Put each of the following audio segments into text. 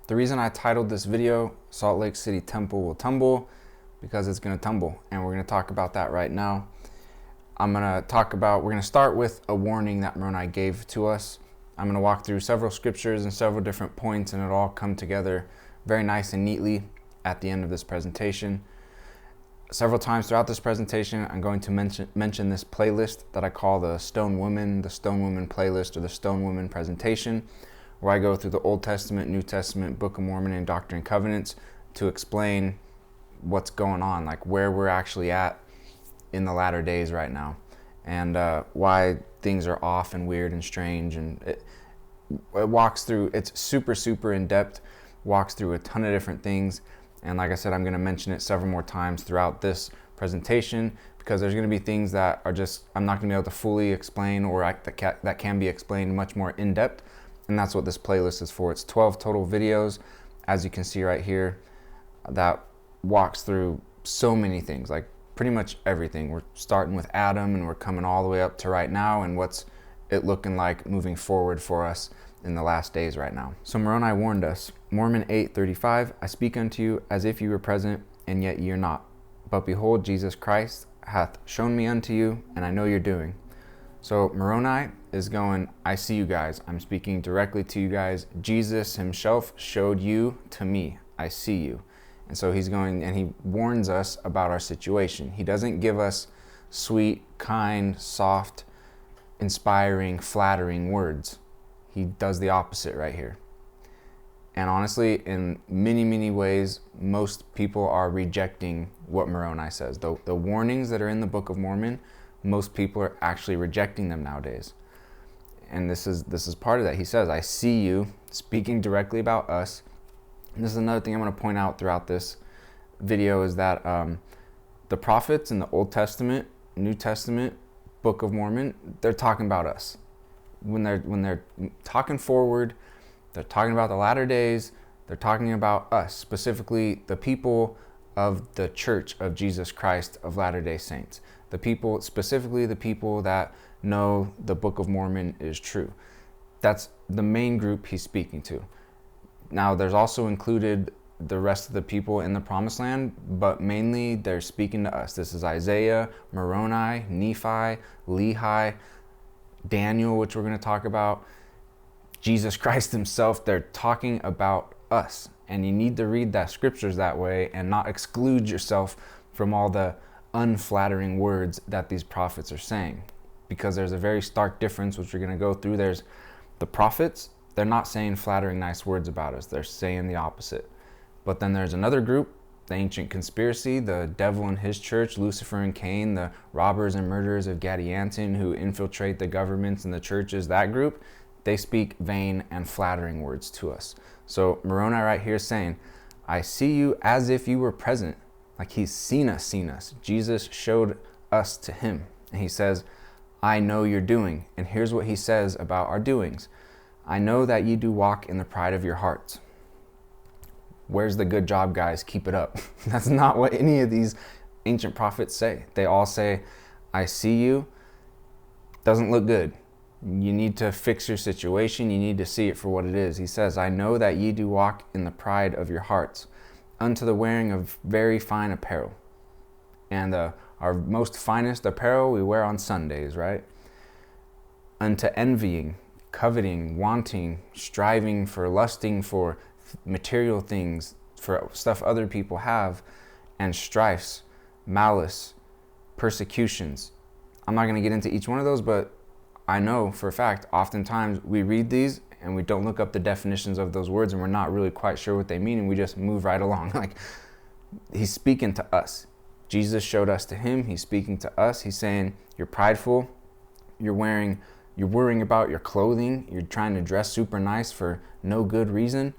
The reason I titled this video, Salt Lake City Temple Will Tumble, because it's going to tumble, and we're going to talk about that right now. We're going to start with a warning that Moroni gave to us. I'm going to walk through several scriptures and several different points, and it'll all come together very nice and neatly at the end of this presentation. Several times throughout this presentation, I'm going to mention this playlist that I call the Stone Woman playlist, or the Stone Woman presentation, where I go through the Old Testament, New Testament, Book of Mormon, and Doctrine and Covenants to explain what's going on, like where we're actually at in the latter days right now, and why things are off and weird and strange. And it walks through, it's super in depth, walks through a ton of different things. And like I said, I'm going to mention it several more times throughout this presentation, because there's going to be things that are just, I'm not going to be able to fully explain, or that can be explained much more in depth. And that's what this playlist is for. It's 12 total videos, as you can see right here, that walks through so many things, like pretty much everything. We're starting with Adam, and we're coming all the way up to right now, and what's it looking like moving forward for us in the last days right now. So Moroni warned us, Mormon 8:35, I speak unto you as if you were present, and yet ye are not. But behold, Jesus Christ hath shown me unto you, and I know you're doing. So Moroni is going, I see you guys. I'm speaking directly to you guys. Jesus himself showed you to me. I see you. And so he's going, and he warns us about our situation. He doesn't give us sweet, kind, soft, inspiring, flattering words. He does the opposite right here. And honestly, in many ways, most people are rejecting what Moroni says. The warnings that are in the Book of Mormon, most people are actually rejecting them nowadays. And this is part of that. He says, I see you, speaking directly about us. And this is another thing I'm going to point out throughout this video, is that the prophets in the Old Testament, New Testament, Book of Mormon, they're talking about us. When they're talking forward, they're talking about the latter days, they're talking about us, specifically the people of the Church of Jesus Christ of Latter-day Saints. Specifically the people that know the Book of Mormon is true. That's the main group he's speaking to. Now, there's also included the rest of the people in the Promised Land, but mainly they're speaking to us. This is Isaiah, Moroni, Nephi, Lehi, Daniel, which we're going to talk about, Jesus Christ himself. They're talking about us. And you need to read that scriptures that way and not exclude yourself from all the unflattering words that these prophets are saying, because there's a very stark difference, which we're going to go through. There's the prophets, they're not saying flattering nice words about us, they're saying the opposite. But then there's another group, the ancient conspiracy, the devil and his church, Lucifer and Cain, the robbers and murderers of Gadianton who infiltrate the governments and the churches. That group, they speak vain and flattering words to us. So Moroni right here is saying, I see you as if you were present. Like he's seen us. Jesus showed us to him. And he says, I know you're doing. And here's what he says about our doings. I know that ye do walk in the pride of your hearts. Where's the good job, guys? Keep it up. That's not what any of these ancient prophets say. They all say, I see you. Doesn't look good. You need to fix your situation. You need to see it for what it is. He says, I know that ye do walk in the pride of your hearts, unto the wearing of very fine apparel. And our most finest apparel we wear on Sundays, right? Unto envying, coveting, wanting, striving for, lusting for material things, for stuff other people have, and strifes, malice, persecutions. I'm not going to get into each one of those, but I know for a fact, oftentimes we read these and we don't look up the definitions of those words, and we're not really quite sure what they mean, and we just move right along. Like, he's speaking to us. Jesus showed us to him. He's speaking to us. He's saying, you're prideful. You're worrying about your clothing. You're trying to dress super nice for no good reason.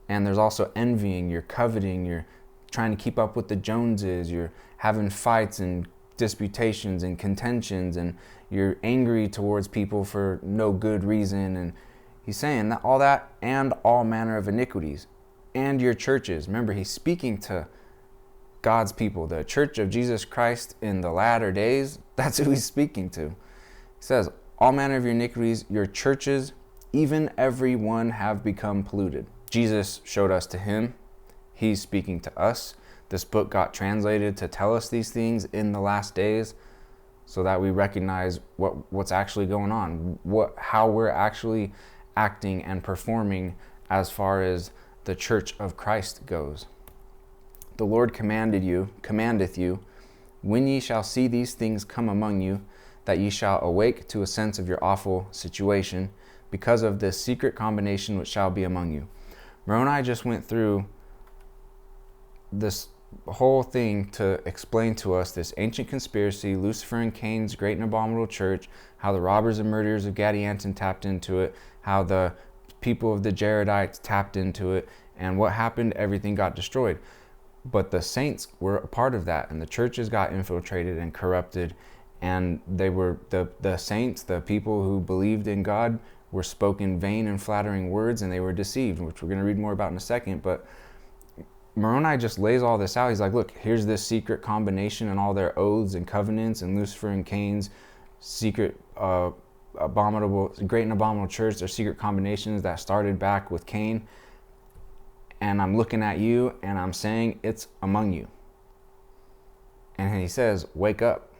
And there's also envying. You're coveting. You're trying to keep up with the Joneses. You're having fights and disputations and contentions, and you're angry towards people for no good reason. And he's saying that all that and all manner of iniquities, and your churches. Remember, he's speaking to God's people, the Church of Jesus Christ in the latter days. That's who he's speaking to. He says, all manner of your iniquities, your churches, even every one have become polluted. Jesus showed us to him. He's speaking to us. This book got translated to tell us these things in the last days so that we recognize what's actually going on, how we're actually acting and performing as far as the church of Christ goes. The Lord commandeth you, when ye shall see these things come among you, that ye shall awake to a sense of your awful situation, because of this secret combination which shall be among you. Moroni just went through this whole thing to explain to us this ancient conspiracy, Lucifer and Cain's great and abominable church, how the robbers and murderers of Gadianton tapped into it, how the people of the Jaredites tapped into it, and what happened, everything got destroyed. But the saints were a part of that, and the churches got infiltrated and corrupted, and they were the saints, the people who believed in God, were spoken vain and flattering words, and they were deceived, which we're going to read more about in a second. But Moroni just lays all this out. He's like, look, here's this secret combination and all their oaths and covenants, and Lucifer and Cain's secret abominable, great and abominable church, their secret combinations that started back with Cain. And I'm looking at you and I'm saying it's among you. And he says, wake up.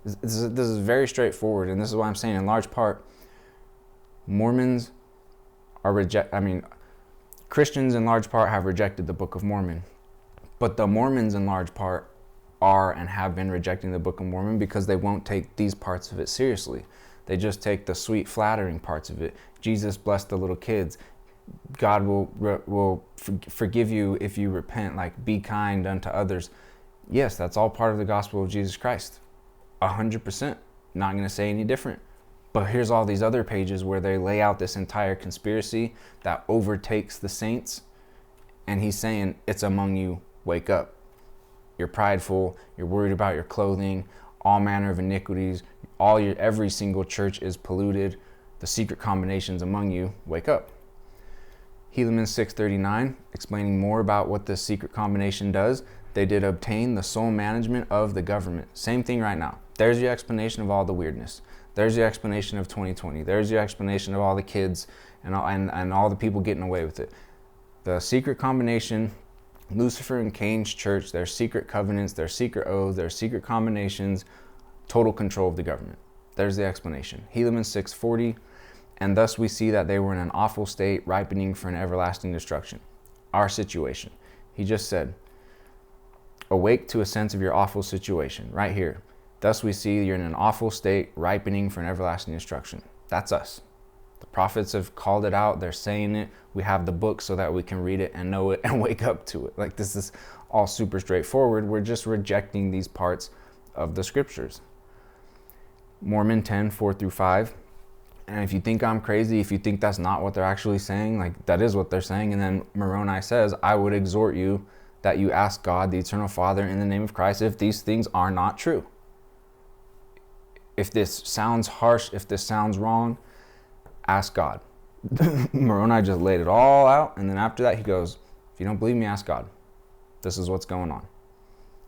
This is very straightforward, and this is what I'm saying in large part. Mormons are Christians in large part have rejected the Book of Mormon, but the Mormons in large part are and have been rejecting the Book of Mormon because they won't take these parts of it seriously. They just take the sweet, flattering parts of it. Jesus blessed the little kids. God will forgive you if you repent, like be kind unto others. Yes, that's all part of the gospel of Jesus Christ. 100%. Not going to say any different. But here's all these other pages where they lay out this entire conspiracy that overtakes the saints. And he's saying, it's among you, wake up. You're prideful, you're worried about your clothing, all manner of iniquities, every single church is polluted. The secret combinations among you, wake up. Helaman 6:39, explaining more about what this secret combination does. They did obtain the sole management of the government. Same thing right now. There's your explanation of all the weirdness. There's your explanation of 2020. There's your explanation of all the kids and all the people getting away with it. The secret combination, Lucifer and Cain's church, their secret covenants, their secret oaths, their secret combinations, total control of the government. There's the explanation. Helaman 6:40, and thus we see that they were in an awful state, ripening for an everlasting destruction. Our situation. He just said, awake to a sense of your awful situation, right here. Thus we see you're in an awful state, ripening for an everlasting destruction. That's us. The prophets have called it out. They're saying it. We have the book so that we can read it and know it and wake up to it. Like, this is all super straightforward. We're just rejecting these parts of the scriptures. Mormon 10:4-5. And if you think I'm crazy, if you think that's not what they're actually saying, like, that is what they're saying. And then Moroni says, I would exhort you that you ask God, the eternal Father, in the name of Christ, if these things are not true. If this sounds harsh, if this sounds wrong, ask God. Moroni just laid it all out. And then after that, he goes, if you don't believe me, ask God. This is what's going on.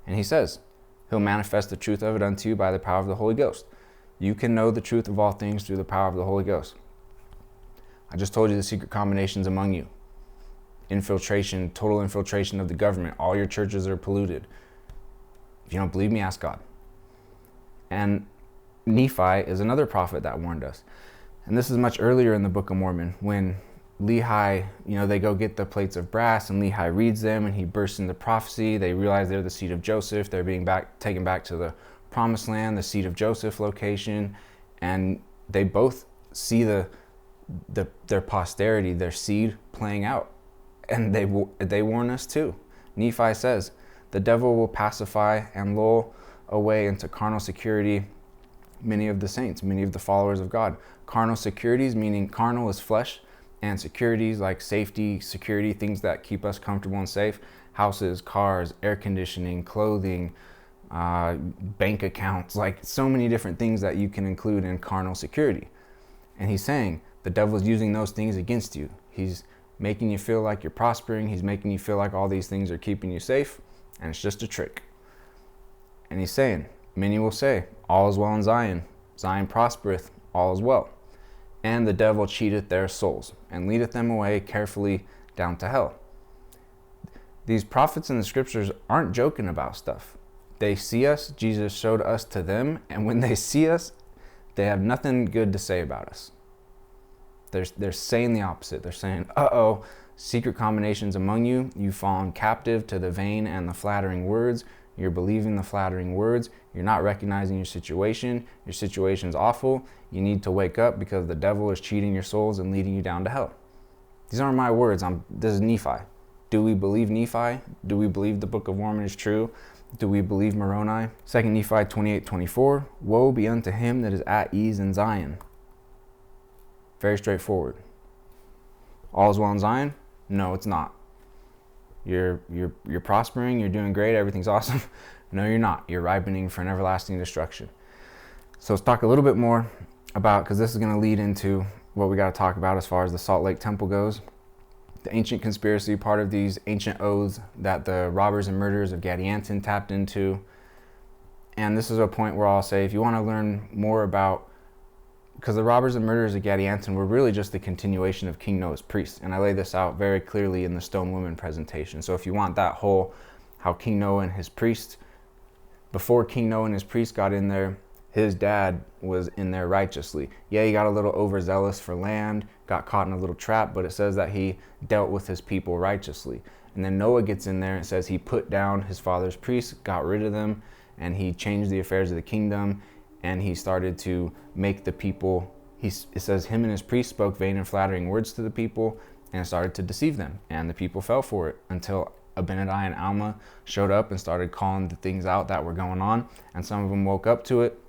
And he says, he'll manifest the truth of it unto you by the power of the Holy Ghost. You can know the truth of all things through the power of the Holy Ghost. I just told you the secret combinations among you. Infiltration, total infiltration of the government. All your churches are polluted. If you don't believe me, ask God. And Nephi is another prophet that warned us. And this is much earlier in the Book of Mormon, when Lehi, they go get the plates of brass, and Lehi reads them, and he bursts into prophecy. They realize they're the seed of Joseph. They're being taken back to the promised land, the seed of Joseph location, and they both see their posterity, their seed playing out. And they warn us too. Nephi says, the devil will pacify and lull away into carnal security many of the saints, many of the followers of God. Carnal securities, meaning carnal is flesh, and securities like safety, security, things that keep us comfortable and safe. Houses, cars, air conditioning, clothing, bank accounts, like so many different things that you can include in carnal security. And he's saying the devil is using those things against you. He's making you feel like you're prospering. He's making you feel like all these things are keeping you safe, and it's just a trick. And he's saying, many will say, all is well in Zion. Zion prospereth, all is well. and the devil cheateth their souls, and leadeth them away carefully down to hell. These prophets in the scriptures aren't joking about stuff. They see us, Jesus showed us to them, and when they see us, they have nothing good to say about us. They're saying the opposite. They're saying, uh-oh, secret combinations among you. You've fallen captive to the vain and the flattering words. You're believing the flattering words. You're not recognizing your situation. Your situation's awful. You need to wake up because the devil is cheating your souls and leading you down to hell. These aren't my words. This is Nephi. Do we believe Nephi? Do we believe the Book of Mormon is true? Do we believe Moroni? 2 Nephi 28:24. Woe be unto him that is at ease in Zion. Very straightforward. All is well in Zion? No, it's not. You're prospering, you're doing great, everything's awesome. No, you're not. You're ripening for an everlasting destruction. So let's talk a little bit more about, because this is going to lead into what we got to talk about as far as the Salt Lake Temple goes. The ancient conspiracy, part of these ancient oaths that the robbers and murderers of Gadianton tapped into. And this is a point where I'll say, if you want to learn more about, because the robbers and murderers of Gadianton were really just the continuation of King Noah's priests. And I lay this out very clearly in the Stone Woman presentation. So if you want that whole, how King Noah and his priests, before King Noah and his priests got in there, his dad was in there righteously. Yeah, he got a little overzealous for land, got caught in a little trap, but it says that he dealt with his people righteously. And then Noah gets in there and says he put down his father's priests, got rid of them, and he changed the affairs of the kingdom, and he started to make the people, it says him and his priests spoke vain and flattering words to the people and started to deceive them. And the people fell for it until Abinadi and Alma showed up and started calling the things out that were going on. And some of them woke up to it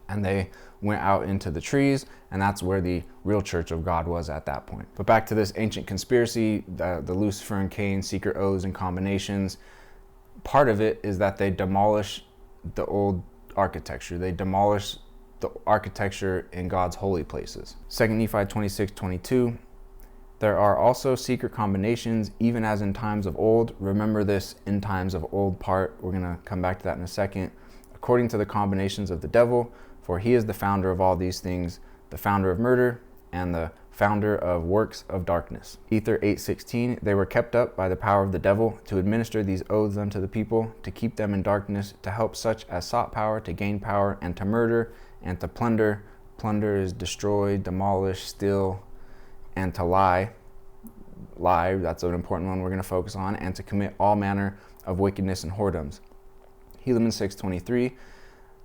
and they went out into the trees, and that's where the real church of God was at that point. But back to this ancient conspiracy, the Lucifer and Cain secret oaths and combinations. Part of it is that they demolish the old architecture. They demolish the architecture in God's holy places. 2 Nephi 26:22. There are also secret combinations, even as in times of old. Remember this in times of old part. We're going to come back to that in a second. According to the combinations of the devil, for he is the founder of all these things, the founder of murder and the founder of works of darkness. Ether 8:16. They were kept up by the power of the devil to administer these oaths unto the people, to keep them in darkness, to help such as sought power, to gain power, and to murder, and to plunder. Plunder is destroy, demolish, steal, and to lie. Lie, that's an important one we're going to focus on, and to commit all manner of wickedness and whoredoms. Helaman 6:23.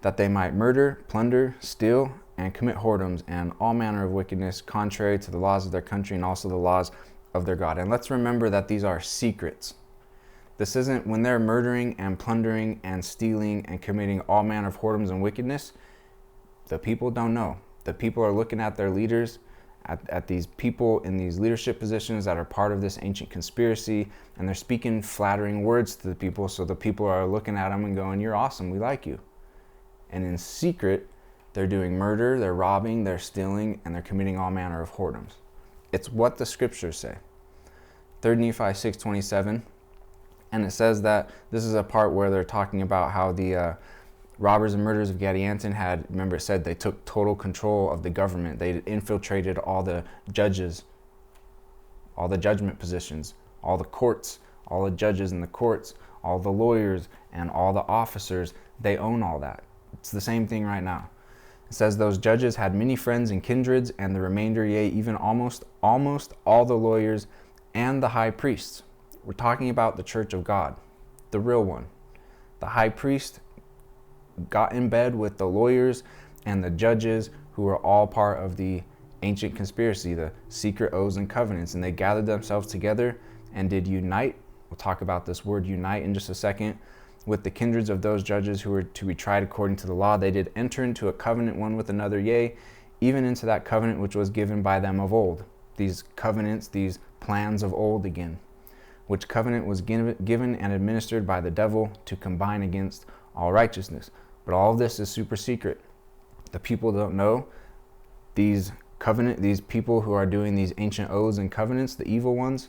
That they might murder, plunder, steal, and commit whoredoms and all manner of wickedness contrary to the laws of their country and also the laws of their God. And let's remember that these are secrets. This isn't when they're murdering and plundering and stealing and committing all manner of whoredoms and wickedness. The people don't know. The people are looking at their leaders, at these people in these leadership positions that are part of this ancient conspiracy, and they're speaking flattering words to the people. So the people are looking at them and going, "You're awesome, we like you." And in secret, they're doing murder, they're robbing, they're stealing, and they're committing all manner of whoredoms. It's what the scriptures say. 3 Nephi 6:27, and it says that this is a part where they're talking about how the robbers and murderers of Gadianton had, remember it said they took total control of the government. They infiltrated all the judges, all the judgment positions, all the courts, all the judges in the courts, all the lawyers, and all the officers. They own all that. It's the same thing right now. It says those judges had many friends and kindreds, and the remainder, yea, even almost all the lawyers and the high priests. We're talking about the church of God, the real one. The high priest got in bed with the lawyers and the judges who were all part of the ancient conspiracy, the secret oaths and covenants, and they gathered themselves together and did unite. We'll talk about this word unite in just a second. With the kindreds of those judges who were to be tried according to the law, they did enter into a covenant one with another, yea, even into that covenant which was given by them of old. These covenants, these plans of old again, which covenant was given and administered by the devil to combine against all righteousness. But all of this is super secret. The people don't know. These people who are doing these ancient oaths and covenants, the evil ones,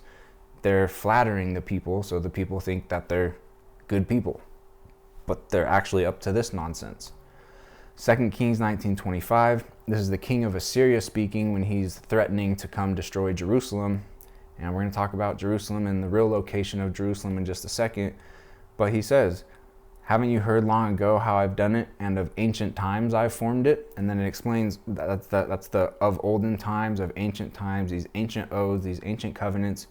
they're flattering the people, so the people think that they're good people, but they're actually up to this nonsense. 2 Kings 19:25. This is the king of Assyria speaking when he's threatening to come destroy Jerusalem. And we're going to talk about Jerusalem and the real location of Jerusalem in just a second. But he says, haven't you heard long ago how I've done it, and of ancient times I've formed it? And then it explains that's the of olden times, of ancient times, these ancient oaths, these ancient covenants.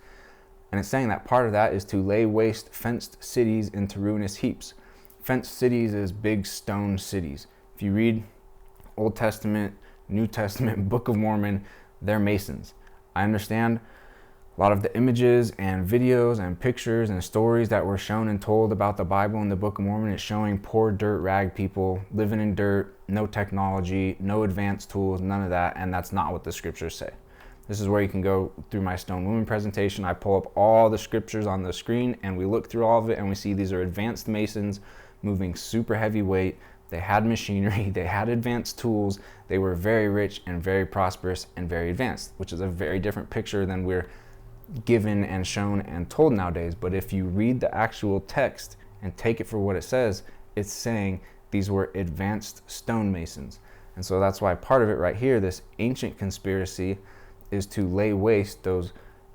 And it's saying that part of that is to lay waste fenced cities into ruinous heaps. Fenced cities is big stone cities. If you read Old Testament, New Testament, Book of Mormon, they're masons. I understand a lot of the images and videos and pictures and stories that were shown and told about the Bible and the Book of Mormon is showing poor dirt rag people living in dirt, no technology, no advanced tools, none of that. And that's not what the scriptures say. This is where you can go through my Stone Woman presentation. I pull up all the scriptures on the screen and we look through all of it and we see these are advanced masons moving super heavy weight. They had machinery, they had advanced tools. They were very rich and very prosperous and very advanced, which is a very different picture than we're given and shown and told nowadays. But if you read the actual text and take it for what it says, it's saying these were advanced stonemasons. And so that's why part of it right here, this ancient conspiracy, is to lay waste those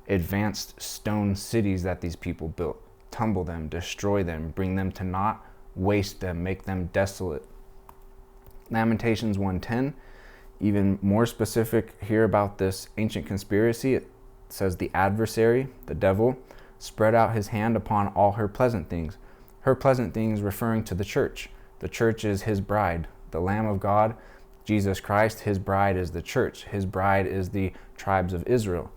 advanced stone cities that these people built, tumble them, destroy them, bring them to naught, waste them, make them desolate. Lamentations 1:10, even more specific here about this ancient conspiracy. It says the adversary, the devil, spread out his hand upon all her pleasant things. Her pleasant things referring to the church. The church is his bride, the Lamb of God, Jesus Christ. His bride is the church. His bride is the tribes of Israel.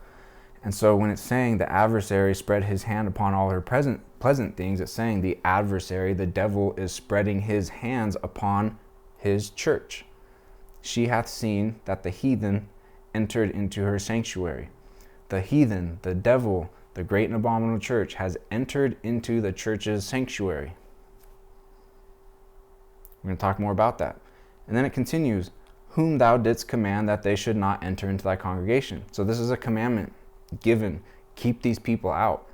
And so when it's saying the adversary spread his hand upon all her pleasant things, it's saying the adversary, the devil, is spreading his hands upon his church. She hath seen that the heathen entered into her sanctuary. The heathen, the devil, the great and abominable church has entered into the church's sanctuary. We're going to talk more about that. And then it continues, whom thou didst command that they should not enter into thy congregation. So this is a commandment given. Keep these people out.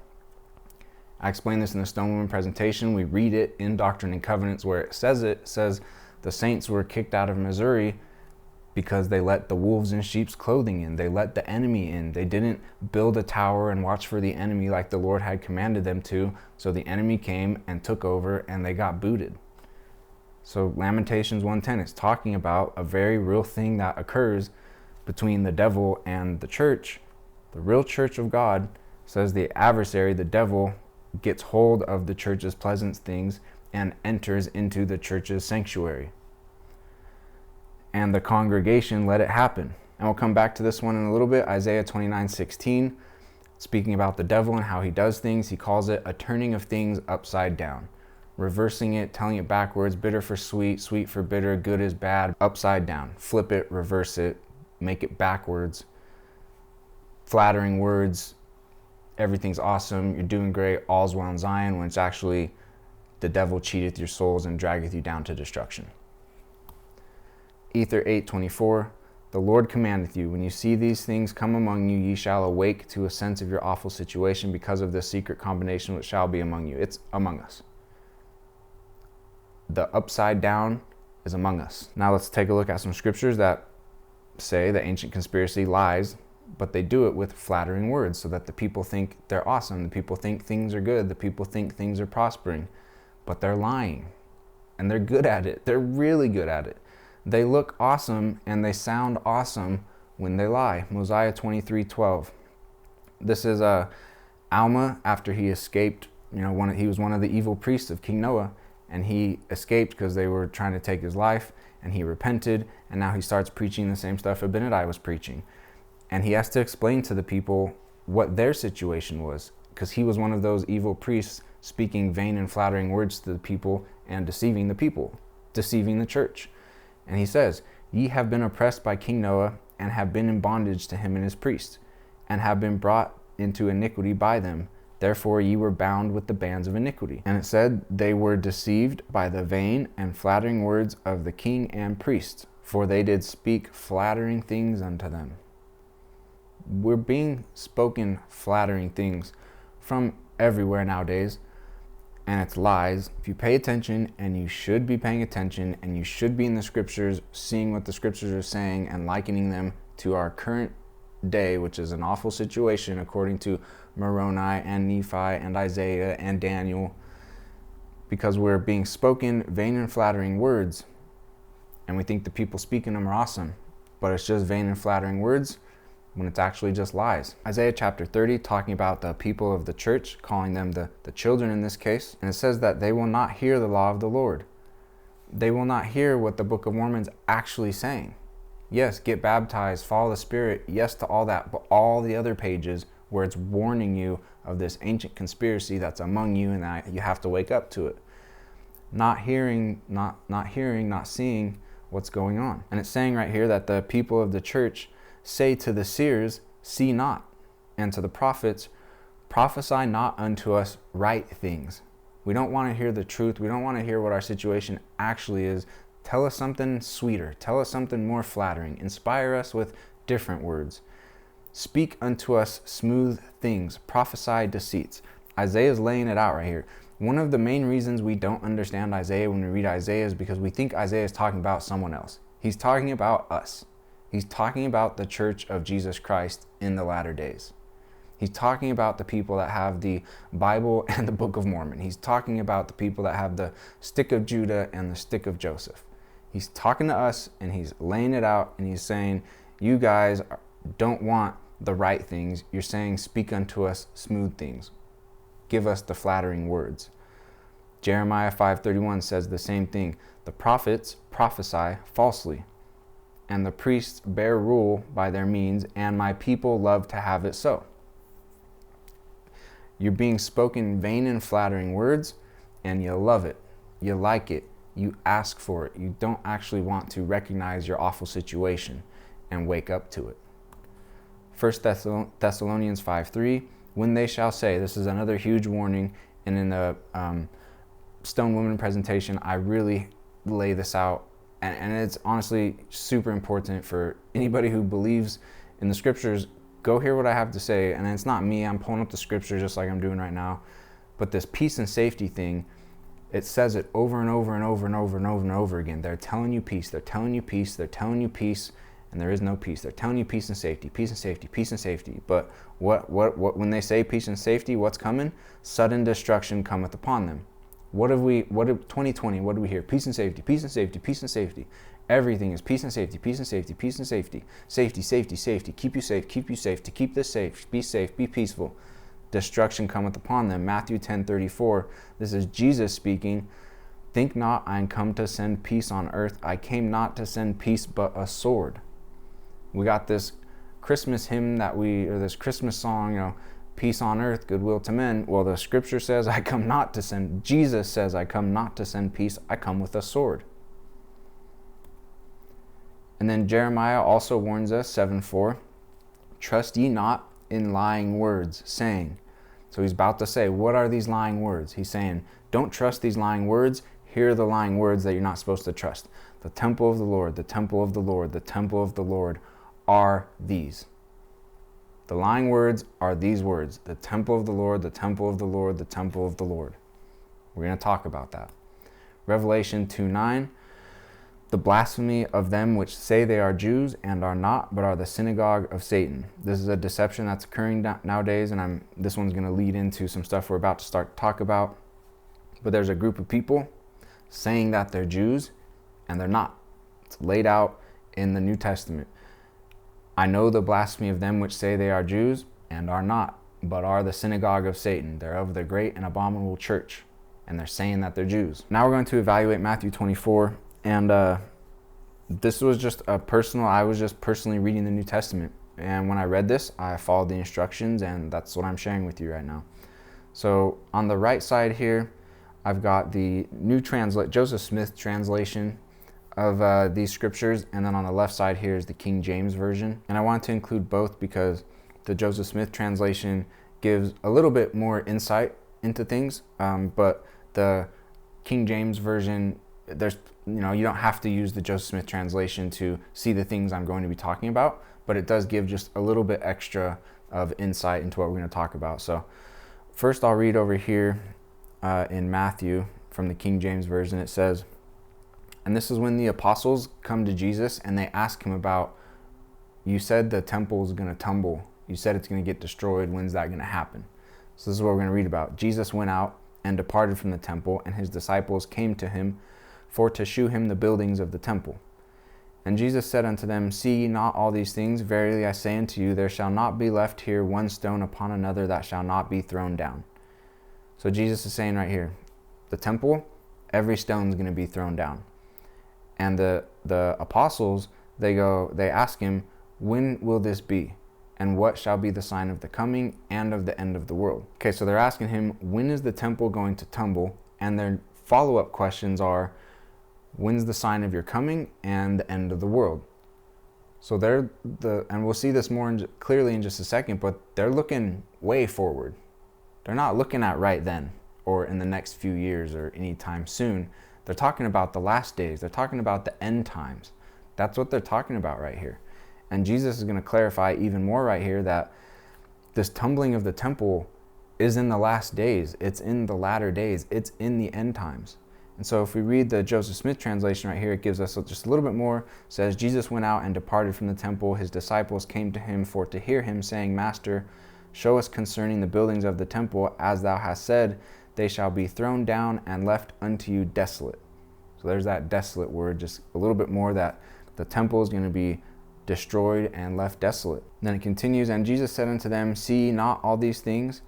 I explained this in the Stone Woman presentation. We read it in Doctrine and Covenants where it says the saints were kicked out of Missouri because they let the wolves in sheep's clothing in. They let the enemy in. They didn't build a tower and watch for the enemy like the Lord had commanded them to. So the enemy came and took over and they got booted. So Lamentations 1:10 is talking about a very real thing that occurs between the devil and the church. The real church of God says the adversary, the devil, gets hold of the church's pleasant things and enters into the church's sanctuary. And the congregation let it happen. And we'll come back to this one in a little bit. Isaiah 29:16, speaking about the devil and how he does things. He calls it a turning of things upside down. Reversing it, telling it backwards, bitter for sweet, sweet for bitter, good is bad, upside down. Flip it, reverse it, make it backwards. Flattering words, everything's awesome, you're doing great, all's well in Zion, when it's actually the devil cheateth your souls and draggeth you down to destruction. Ether 8:24, the Lord commandeth you, when you see these things come among you, ye shall awake to a sense of your awful situation because of this secret combination which shall be among you. It's among us. The upside down is among us. Now let's take a look at some scriptures that say the ancient conspiracy lies, but they do it with flattering words so that the people think they're awesome. The people think things are good. The people think things are prospering, but they're lying and they're good at it. They're really good at it. They look awesome and they sound awesome when they lie. Mosiah 23:12. This is Alma after he escaped. He was one of the evil priests of King Noah, and he escaped because they were trying to take his life, and he repented, and now he starts preaching the same stuff Abinadi was preaching. And he has to explain to the people what their situation was, because he was one of those evil priests speaking vain and flattering words to the people and deceiving the people, deceiving the church. And he says, ye have been oppressed by King Noah, and have been in bondage to him and his priests, and have been brought into iniquity by them. Therefore ye were bound with the bands of iniquity. And it said, they were deceived by the vain and flattering words of the king and priests, for they did speak flattering things unto them. We're being spoken flattering things from everywhere nowadays. and it's lies. If you pay attention, and you should be paying attention, and you should be in the scriptures, seeing what the scriptures are saying and likening them to our current day, which is an awful situation according to Moroni and Nephi and Isaiah and Daniel, because we're being spoken vain and flattering words, and we think the people speaking them are awesome, but it's just vain and flattering words when it's actually just lies. Isaiah chapter 30, talking about the people of the church, calling them the children in this case, and it says that they will not hear the law of the Lord. They will not hear what the Book of Mormon's actually saying. Yes, get baptized, follow the Spirit, yes to all that, but all the other pages where it's warning you of this ancient conspiracy that's among you and that you have to wake up to it. Not hearing, not seeing what's going on. And it's saying right here that the people of the church say to the seers, see not, and to the prophets, prophesy not unto us right things. We don't want to hear the truth. We don't want to hear what our situation actually is. Tell us something sweeter. Tell us something more flattering. Inspire us with different words. Speak unto us smooth things. Prophesy deceits. Isaiah's laying it out right here. One of the main reasons we don't understand Isaiah when we read Isaiah is because we think Isaiah is talking about someone else. He's talking about us. He's talking about the church of Jesus Christ in the latter days. He's talking about the people that have the Bible and the Book of Mormon. He's talking about the people that have the stick of Judah and the stick of Joseph. He's talking to us, and he's laying it out, and he's saying, you guys don't want the right things. You're saying, speak unto us smooth things. Give us the flattering words. Jeremiah 5:31 says the same thing. The prophets prophesy falsely, and the priests bear rule by their means, and my people love to have it so. You're being spoken vain and flattering words, and you love it. You like it. You ask for it. You don't actually want to recognize your awful situation and wake up to it. 1 Thessalonians 5:3, when they shall say, this is another huge warning, and in the Stone Woman presentation, I really lay this out, and it's honestly super important for anybody who believes in the scriptures. Go hear what I have to say, and it's not me. I'm pulling up the scripture just like I'm doing right now, but this peace and safety thing, it says it over and over and over and over and over and over again. They're telling you peace. They're telling you peace. They're telling you peace, and there is no peace. They're telling you peace and safety, peace and safety, peace and safety. But what when they say peace and safety, what's coming? Sudden destruction cometh upon them. 2020, what do we hear? Peace and safety, peace and safety, peace and safety. Everything is peace and safety, peace and safety, peace and safety. Safety, safety, safety. Keep you safe, to keep this safe, be peaceful. Destruction cometh upon them. Matthew 10:34. This is Jesus speaking. Think not I am come to send peace on earth. I came not to send peace, but a sword. We got this Christmas hymn or this Christmas song, peace on earth, goodwill to men. Well, the scripture says, Jesus says, I come not to send peace. I come with a sword. And then Jeremiah also warns us, 7:4, trust ye not in lying words, saying. So he's about to say, what are these lying words? He's saying, don't trust these lying words. Here are the lying words that you're not supposed to trust. The temple of the Lord, the temple of the Lord, the temple of the Lord are these. The lying words are these words. The temple of the Lord, the temple of the Lord, the temple of the Lord. We're going to talk about that. Revelation 2:9. The blasphemy of them which say they are Jews and are not, but are the synagogue of Satan. This is a deception that's occurring nowadays, and this one's going to lead into some stuff we're about to start to talk about. But there's a group of people saying that they're Jews, and they're not. It's laid out in the New Testament. I know the blasphemy of them which say they are Jews and are not, but are the synagogue of Satan. They're of the great and abominable church, and they're saying that they're Jews. Now we're going to evaluate Matthew 24. And this was just I was just personally reading the New Testament. And when I read this, I followed the instructions, and that's what I'm sharing with you right now. So on the right side here, I've got the Joseph Smith translation of these scriptures. And then on the left side here is the King James Version. And I wanted to include both because the Joseph Smith translation gives a little bit more insight into things. But the King James Version, you don't have to use the Joseph Smith translation to see the things I'm going to be talking about, but it does give just a little bit extra of insight into what we're going to talk about. So first I'll read over here in Matthew from the King James Version. It says, and this is when the apostles come to Jesus and they ask him about, you said the temple is going to tumble. You said it's going to get destroyed. When's that going to happen? So this is what we're going to read about. Jesus went out and departed from the temple, and his disciples came to him for to shew him the buildings of the temple. And Jesus said unto them, see ye not all these things? Verily I say unto you, there shall not be left here one stone upon another that shall not be thrown down. So Jesus is saying right here, the temple, every stone is going to be thrown down. And the apostles, they ask him, when will this be? And what shall be the sign of the coming and of the end of the world? Okay, so they're asking him, when is the temple going to tumble? And their follow-up questions are, when's the sign of your coming and the end of the world? So and we'll see this more clearly in just a second, but they're looking way forward. They're not looking at right then or in the next few years or anytime soon. They're talking about the last days. They're talking about the end times. That's what they're talking about right here. And Jesus is going to clarify even more right here that this tumbling of the temple is in the last days. It's in the latter days. It's in the end times. And so if we read the Joseph Smith translation right here, it gives us just a little bit more. It says, Jesus went out and departed from the temple. His disciples came to him for to hear him, saying, Master, show us concerning the buildings of the temple, as thou hast said, they shall be thrown down and left unto you desolate. So there's that desolate word, just a little bit more, that the temple is going to be destroyed and left desolate. And then it continues, and Jesus said unto them, see ye not all these things,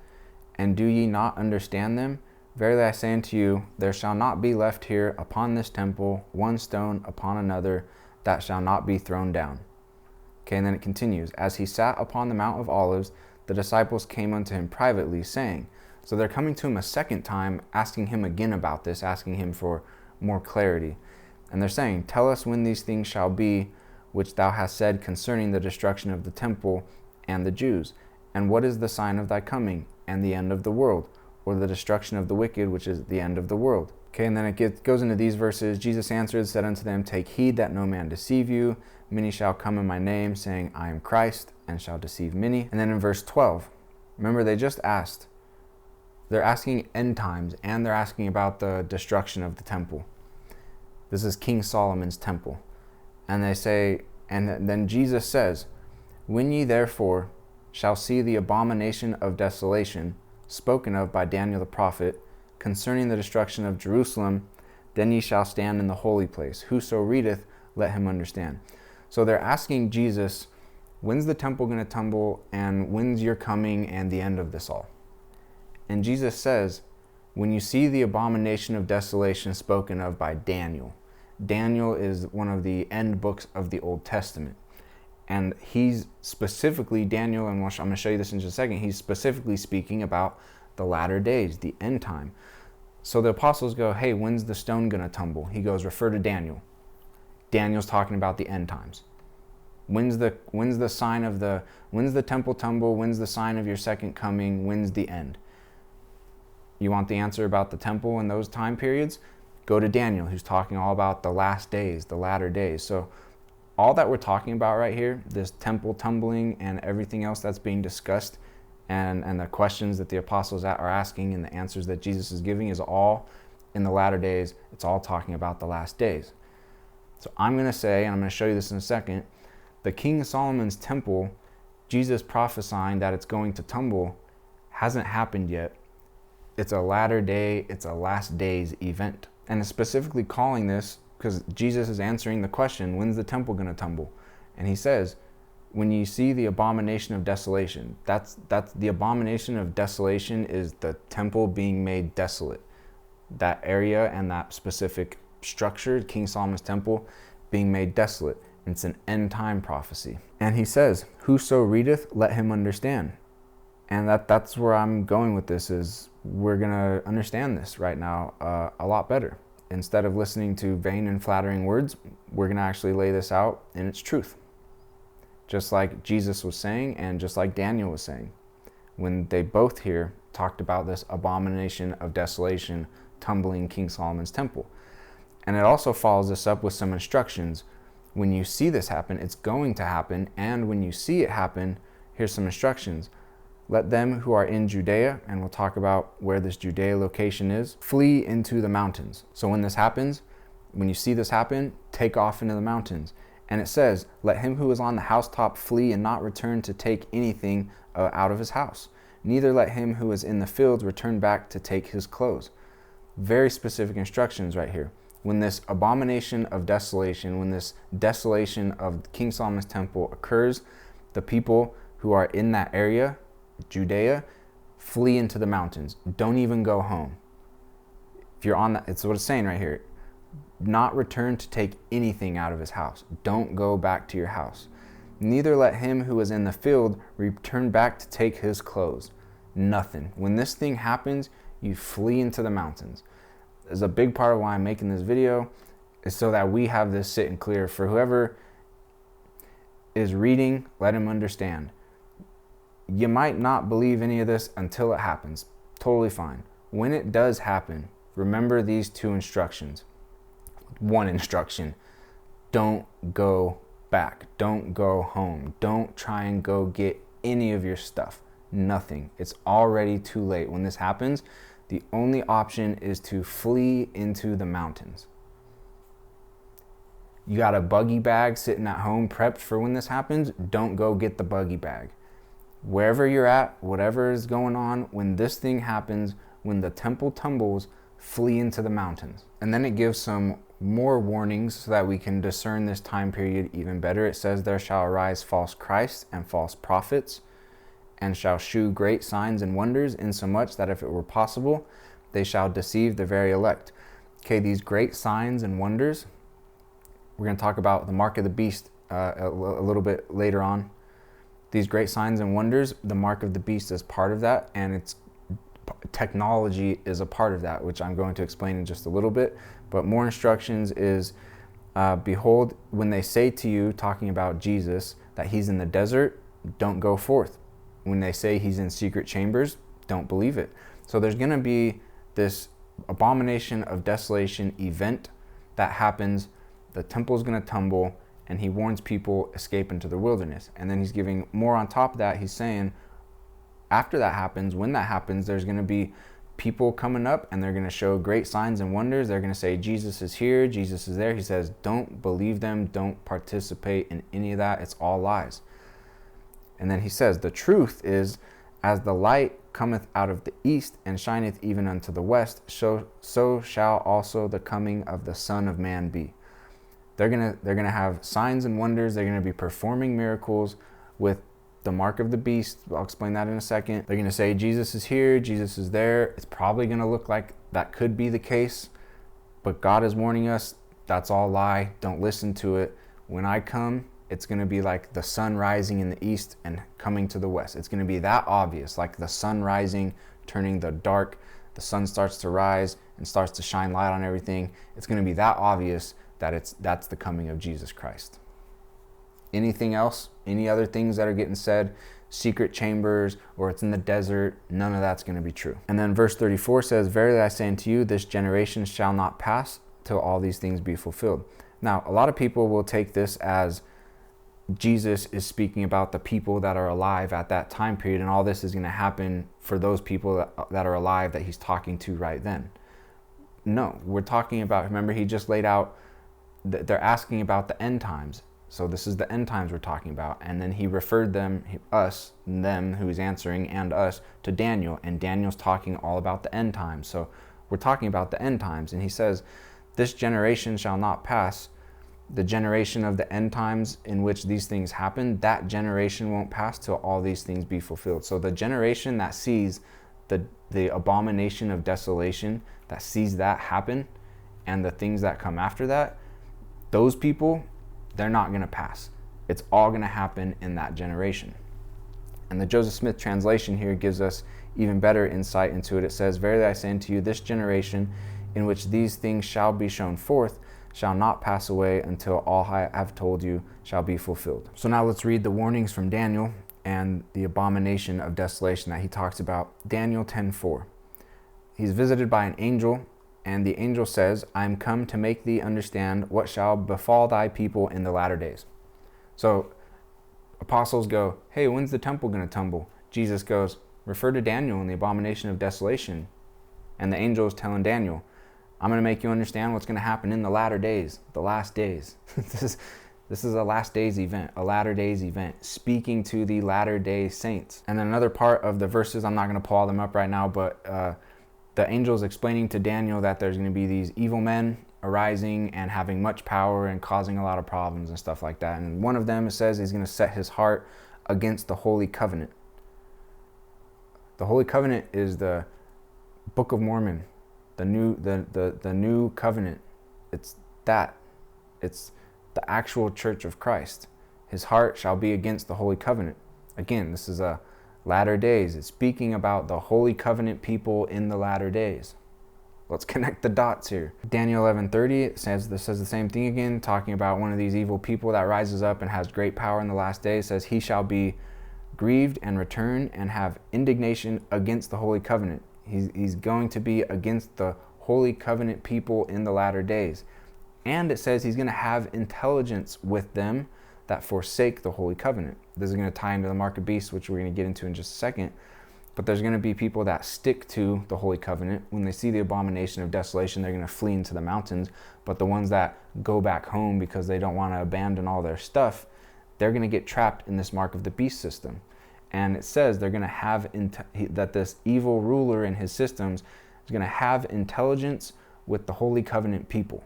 and do ye not understand them? Verily I say unto you, there shall not be left here upon this temple one stone upon another that shall not be thrown down. Okay, and then it continues, as he sat upon the Mount of Olives, the disciples came unto him privately, saying, so they're coming to him a second time, asking him again about this, asking him for more clarity. And they're saying, tell us when these things shall be, which thou hast said concerning the destruction of the temple and the Jews. And what is the sign of thy coming and the end of the world, or the destruction of the wicked, which is the end of the world? Okay, and then it goes into these verses. Jesus answered, said unto them, take heed that no man deceive you. Many shall come in my name, saying, I am Christ, and shall deceive many. And then in verse 12, remember they just asked. They're asking end times, and they're asking about the destruction of the temple. This is King Solomon's temple. And they say, and then Jesus says, when ye therefore shall see the abomination of desolation, spoken of by Daniel the prophet, concerning the destruction of Jerusalem, then ye shall stand in the holy place. Whoso readeth, let him understand. So they're asking Jesus, when's the temple going to tumble, and when's your coming and the end of this all? And Jesus says, when you see the abomination of desolation spoken of by Daniel. Daniel is one of the end books of the Old Testament. And he's specifically, Daniel, and I'm going to show you this in just a second, he's specifically speaking about the latter days, the end time. So the apostles go, hey, when's the stone going to tumble? He goes, refer to Daniel. Daniel's talking about the end times. When's the temple tumble? When's the sign of your second coming? When's the end? You want the answer about the temple in those time periods? Go to Daniel, who's talking all about the last days, the latter days. So all that we're talking about right here, this temple tumbling and everything else that's being discussed, and the questions that the apostles are asking and the answers that Jesus is giving, is all in the latter days. It's all talking about the last days. So I'm going to say, and I'm going to show you this in a second, the King Solomon's temple, Jesus prophesying that it's going to tumble, hasn't happened yet. It's a latter day, it's a last days event. And it's specifically calling this because Jesus is answering the question, when's the temple going to tumble? And he says, when you see the abomination of desolation, that's the abomination of desolation is the temple being made desolate. That area and that specific structure, King Solomon's temple, being made desolate. It's an end time prophecy. And he says, whoso readeth, let him understand. And that's where I'm going with this, is we're going to understand this right now a lot better. Instead of listening to vain and flattering words, we're going to actually lay this out in its truth. Just like Jesus was saying, and just like Daniel was saying, when they both here talked about this abomination of desolation tumbling King Solomon's temple. And it also follows this up with some instructions. When you see this happen, it's going to happen. And when you see it happen, here's some instructions. Let them who are in Judea, and we'll talk about where this Judea location is, flee into the mountains. So when this happens, when you see this happen, take off into the mountains. And it says, let him who is on the housetop flee and not return to take anything out of his house. Neither let him who is in the fields return back to take his clothes. Very specific instructions right here. When this abomination of desolation, when this desolation of King Solomon's temple occurs, the people who are in that area, Judea, flee into the mountains. Don't even go home. If you're on that, it's what it's saying right here. Not return to take anything out of his house. Don't go back to your house. Neither let him who is in the field return back to take his clothes. Nothing. When this thing happens, you flee into the mountains. Is a big part of why I'm making this video, is so that we have this sitting clear for whoever is reading. Let him understand. You might not believe any of this until it happens. Totally fine. When it does happen, remember these two instructions. One instruction: don't go back. Don't go home. Don't try and go get any of your stuff. Nothing. It's already too late. When this happens, the only option is to flee into the mountains. You got a buggy bag sitting at home prepped for when this happens. Don't go get the buggy bag. Wherever you're at, whatever is going on, when this thing happens, when the temple tumbles, flee into the mountains. And then it gives some more warnings so that we can discern this time period even better. It says, there shall arise false Christs and false prophets, and shall shew great signs and wonders, insomuch that if it were possible, they shall deceive the very elect. Okay, these great signs and wonders, we're going to talk about the mark of the beast a little bit later on. These great signs and wonders, the mark of the beast is part of that, and its technology is a part of that, which I'm going to explain in just a little bit. But more instructions is, behold, when they say to you, talking about Jesus, that he's in the desert, don't go forth. When they say he's in secret chambers, don't believe it. So there's going to be this abomination of desolation event that happens. The temple's going to tumble, and he warns people, escape into the wilderness. And then he's giving more on top of that. He's saying, after that happens, when that happens, there's going to be people coming up, and they're going to show great signs and wonders. They're going to say, Jesus is here, Jesus is there. He says, don't believe them, don't participate in any of that. It's all lies. And then he says, the truth is, as the light cometh out of the east and shineth even unto the west, so shall also the coming of the Son of Man be. They're gonna have signs and wonders. They're gonna be performing miracles with the mark of the beast. I'll explain that in a second. They're gonna say Jesus is here, Jesus is there. It's probably gonna look like that could be the case, but God is warning us, that's all lie. Don't listen to it. When I come, it's gonna be like the sun rising in the east and coming to the west. It's gonna be that obvious, like the sun rising, turning the dark. The sun starts to rise and starts to shine light on everything. It's gonna be that obvious that that's the coming of Jesus Christ. Anything else, any other things that are getting said, secret chambers, or it's in the desert, none of that's going to be true. And then verse 34 says, verily I say unto you, this generation shall not pass till all these things be fulfilled. Now, a lot of people will take this as Jesus is speaking about the people that are alive at that time period, and all this is going to happen for those people that are alive that he's talking to right then. No, we're talking about, remember, he just laid out, they're asking about the end times. So this is the end times we're talking about. And then he referred them, them who's answering, and us to Daniel. And Daniel's talking all about the end times. So we're talking about the end times. And he says, this generation shall not pass. The generation of the end times in which these things happen, that generation won't pass till all these things be fulfilled. So the generation that sees the abomination of desolation, that sees that happen, and the things that come after that, those people, they're not going to pass. It's all going to happen in that generation. And the Joseph Smith translation here gives us even better insight into it. It says, verily I say unto you, this generation in which these things shall be shown forth shall not pass away until all I have told you shall be fulfilled. So now let's read the warnings from Daniel and the abomination of desolation that he talks about. Daniel 10:4. He's visited by an angel, and the angel says, I am come to make thee understand what shall befall thy people in the latter days. So apostles go, hey, when's the temple going to tumble? Jesus goes, refer to Daniel and the Abomination of Desolation. And the angel is telling Daniel, I'm going to make you understand what's going to happen in the latter days, the last days. This is a last days event, a latter days event, speaking to the latter day saints. And then another part of the verses, I'm not going to pull all them up right now, but the angel is explaining to Daniel that there's going to be these evil men arising and having much power and causing a lot of problems and stuff like that. And one of them, it says, he's going to set his heart against the Holy Covenant. The Holy Covenant is the Book of Mormon, the new covenant. It's that. It's the actual church of Christ. His heart shall be against the Holy Covenant. Again, this is a latter days. It's speaking about the Holy Covenant people in the latter days. Let's connect the dots here. Daniel 11:30 says the same thing again, talking about one of these evil people that rises up and has great power in the last days. It says he shall be grieved and return and have indignation against the Holy Covenant. He's going to be against the Holy Covenant people in the latter days. And it says he's going to have intelligence with them that forsake the Holy Covenant. This is going to tie into the mark of beast, which we're going to get into in just a second. But there's going to be people that stick to the Holy Covenant. When they see the Abomination of Desolation, they're going to flee into the mountains. But the ones that go back home because they don't want to abandon all their stuff, they're going to get trapped in this mark of the beast system. And it says they're going to have that this evil ruler in his systems is going to have intelligence with the Holy Covenant people.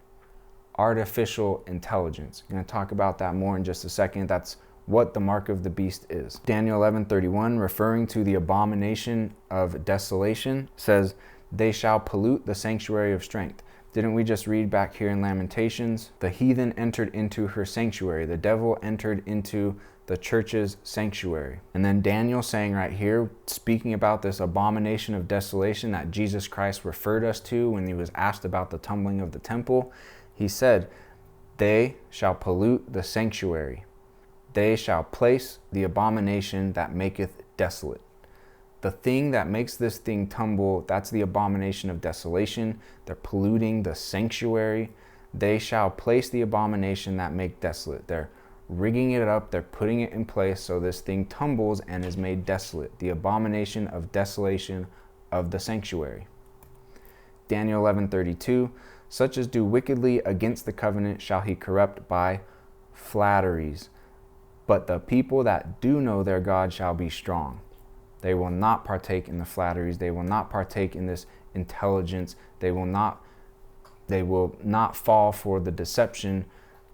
Artificial intelligence. I'm going to talk about that more in just a second. That's what the mark of the beast is. Daniel 11:31, referring to the abomination of desolation, says, they shall pollute the sanctuary of strength. Didn't we just read back here in Lamentations? The heathen entered into her sanctuary. The devil entered into the church's sanctuary. And then Daniel saying right here, speaking about this abomination of desolation that Jesus Christ referred us to when he was asked about the tumbling of the temple, he said, they shall pollute the sanctuary. They shall place the abomination that maketh desolate. The thing that makes this thing tumble, that's the abomination of desolation. They're polluting the sanctuary. They shall place the abomination that make desolate. They're rigging it up. They're putting it in place so this thing tumbles and is made desolate. The abomination of desolation of the sanctuary. Daniel 11:32, such as do wickedly against the covenant shall he corrupt by flatteries. But the people that do know their God shall be strong. They will not partake in the flatteries. They will not partake in this intelligence. They will not fall for the deception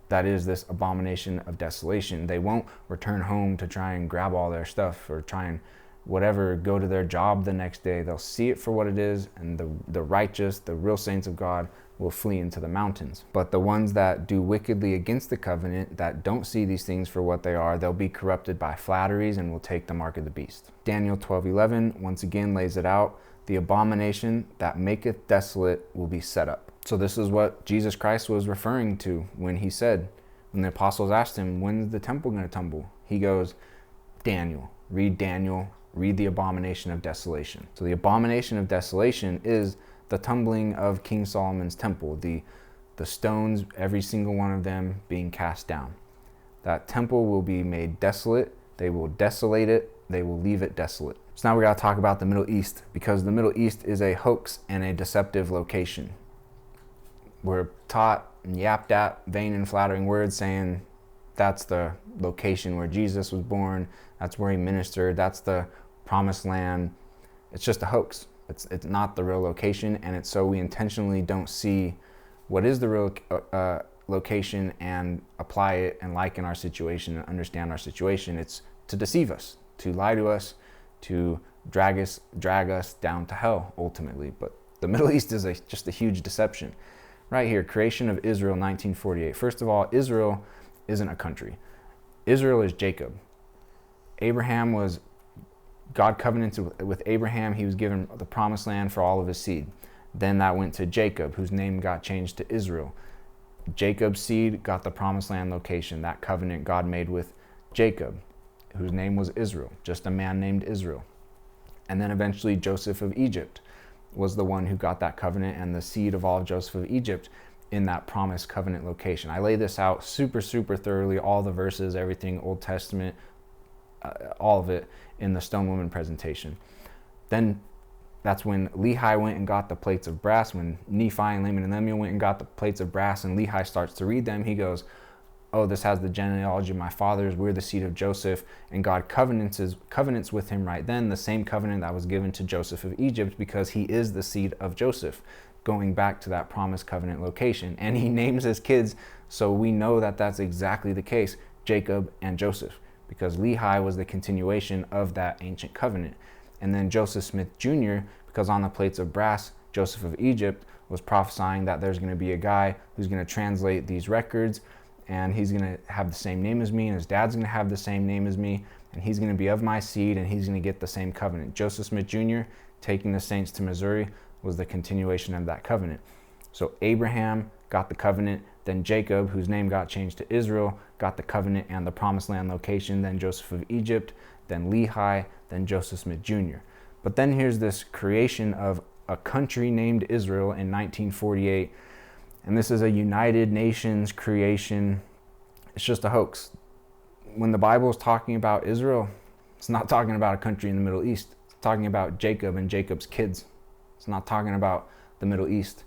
that is this abomination of desolation. They won't return home to try and grab all their stuff or try and whatever, go to their job the next day. They'll see it for what it is, and the righteous, the real saints of God, will flee into the mountains. But the ones that do wickedly against the covenant, that don't see these things for what they are, they'll be corrupted by flatteries and will take the mark of the beast. Daniel 12:11 once again lays it out. The abomination that maketh desolate will be set up. So this is what Jesus Christ was referring to when he said, when the apostles asked him, when's the temple going to tumble? He goes, Daniel, read the abomination of desolation. So the abomination of desolation is the tumbling of King Solomon's temple, the stones, every single one of them being cast down. That temple will be made desolate. They will desolate it. They will leave it desolate. So now we got to talk about the Middle East, because the Middle East is a hoax and a deceptive location. We're taught and yapped at vain and flattering words saying that's the location where Jesus was born. That's where he ministered. That's the promised land. It's just a hoax. It's not the real location, and it's so we intentionally don't see what is the real location and apply it and liken our situation and understand our situation. It's to deceive us, to lie to us, to drag us down to hell ultimately. But the Middle East is just a huge deception. Right here, creation of Israel, 1948. First of all, Israel isn't a country. Israel is Jacob. Abraham was, God covenanted with Abraham. He was given the promised land for all of his seed. Then that went to Jacob, whose name got changed to Israel. Jacob's seed got the promised land location. That covenant God made with Jacob, whose name was Israel, just a man named Israel. And then eventually Joseph of Egypt was the one who got that covenant and the seed of all of Joseph of Egypt in that promised covenant location. I lay this out super thoroughly, all the verses, everything, Old Testament, all of it in the stone woman presentation. Then that's when Lehi went and got the plates of brass. When Nephi and Lamentations and Lemuel went and got the plates of brass, and Lehi starts to read them, he goes, oh, this has the genealogy of my fathers. We're the seed of Joseph. And God covenants with him right then, the same covenant that was given to Joseph of Egypt, because he is the seed of Joseph, going back to that promised covenant location. And he names his kids, so we know that that's exactly the case, Jacob and Joseph, because Lehi was the continuation of that ancient covenant. And then Joseph Smith Jr., because on the plates of brass, Joseph of Egypt was prophesying that there's going to be a guy who's going to translate these records, and he's going to have the same name as me, and his dad's going to have the same name as me, and he's going to be of my seed, and he's going to get the same covenant. Joseph Smith Jr. taking the saints to Missouri was the continuation of that covenant. So Abraham got the covenant, then Jacob, whose name got changed to Israel, got the covenant and the promised land location, then Joseph of Egypt, then Lehi, then Joseph Smith Jr. But then here's this creation of a country named Israel in 1948, and this is a United Nations creation. It's just a hoax. When the Bible is talking about Israel, it's not talking about a country in the Middle East. It's talking about Jacob and Jacob's kids. It's not talking about the Middle East.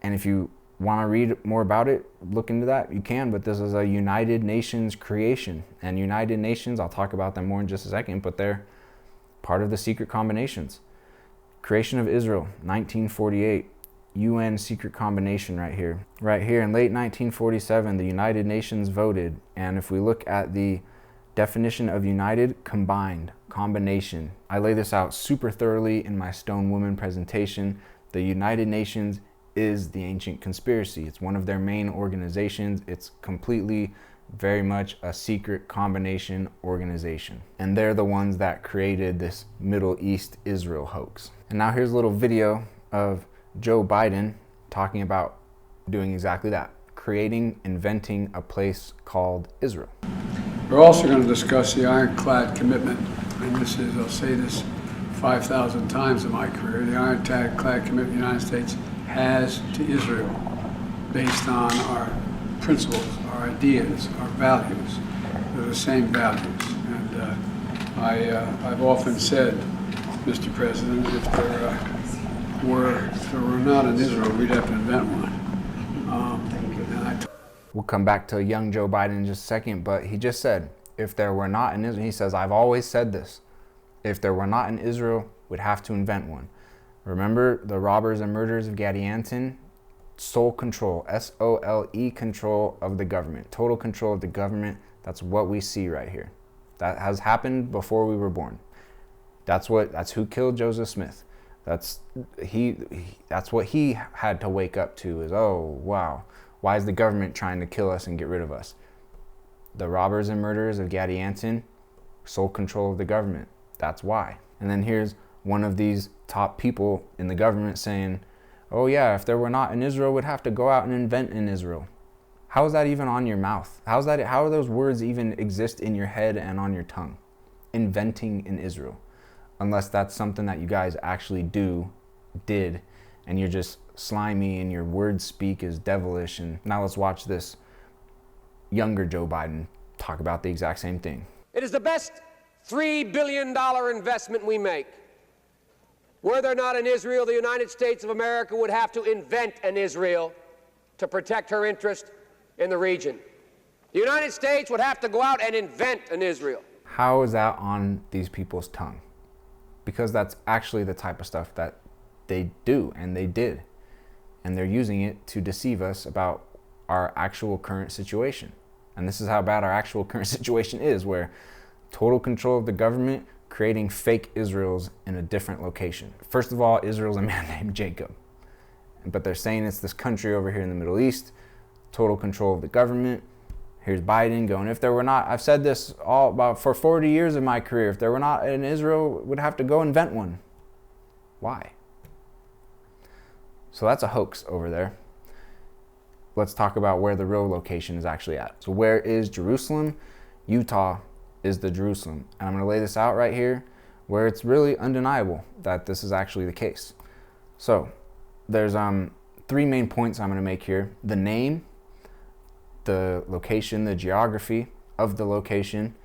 And if you want to read more about it, look into that, you can, but this is a United Nations creation. And United Nations, I'll talk about them more in just a second, but they're part of the secret combinations. Creation of Israel, 1948, UN secret combination right here. Right here in late 1947, the United Nations voted, and if we look at the definition of united, combined, combination. I lay this out super thoroughly in my Stone Woman presentation. The United Nations is the ancient conspiracy. It's one of their main organizations. It's completely, very much a secret combination organization. And they're the ones that created this Middle East Israel hoax. And now here's a little video of Joe Biden talking about doing exactly that, creating, inventing a place called Israel. We're also going to discuss the ironclad commitment, and this is, I'll say this 5,000 times in my career, the ironclad commitment the United States has to Israel based on our principles, our ideas, our values. They're the same values. And I've often said, Mr. President, if there were not an Israel, we'd have to invent one. We'll come back to young Joe Biden in just a second, but he just said, if there were not an Israel, he says, I've always said this, if there were not an Israel, we'd have to invent one. Remember the robbers and murderers of Gadianton? Sole control, S-O-L-E control of the government, total control of the government. That's what we see right here. That has happened before we were born. That's who killed Joseph Smith. That's what he had to wake up to, is, oh, wow, why is the government trying to kill us and get rid of us? The robbers and murderers of Gadianton, sole control of the government. That's why. And then here's one of these top people in the government saying, oh yeah, if there were not an Israel, we'd have to go out and invent an Israel. How is that even on your mouth? How do those words even exist in your head and on your tongue? Inventing an Israel. Unless that's something that you guys actually did, and you're just slimy and your words speak is devilish. And now let's watch this younger Joe Biden talk about the exact same thing. It is the best $3 billion investment we make. Were there not an Israel, the United States of America would have to invent an Israel to protect her interest in the region. The United States would have to go out and invent an Israel. How is that on these people's tongue? Because that's actually the type of stuff that they do and they did. And they're using it to deceive us about our actual current situation. And this is how bad our actual current situation is, where total control of the government, creating fake Israels in a different location. First of all, Israel's a man named Jacob. But they're saying it's this country over here in the Middle East, total control of the government. Here's Biden going, if there were not, I've said this all about for 40 years of my career, if there were not an Israel, we'd have to go invent one. Why? So that's a hoax over there. Let's talk about where the real location is actually at. So where is Jerusalem? Utah is the Jerusalem. And I'm going to lay this out right here where it's really undeniable that this is actually the case. So there's three main points I'm going to make here. The name, the location, the geography of the location,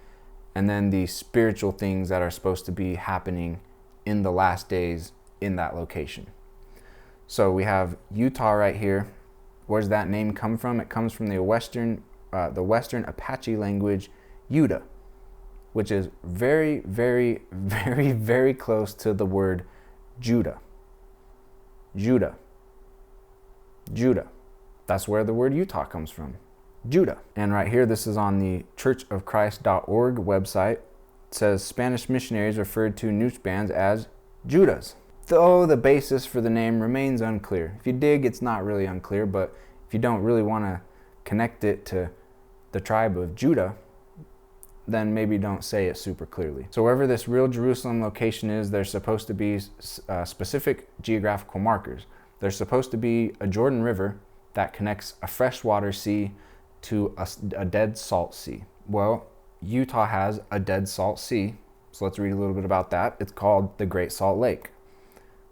and then the spiritual things that are supposed to be happening in the last days in that location. So we have Utah right here. Where does that name come from? It comes from the Western Apache language, Yuda, which is very, very, very, very close to the word Judah. Judah. Judah. That's where the word Utah comes from. Judah. And right here, this is on the churchofchrist.org website. It says Spanish missionaries referred to Newt bands as Judas, though the basis for the name remains unclear. If you dig, it's not really unclear, but if you don't really want to connect it to the tribe of Judah, then maybe don't say it super clearly. So wherever this real Jerusalem location is, there's supposed to be specific geographical markers. There's supposed to be a Jordan River that connects a freshwater sea to a dead salt sea. Well, Utah has a dead salt sea, so let's read a little bit about that. It's called the Great Salt Lake.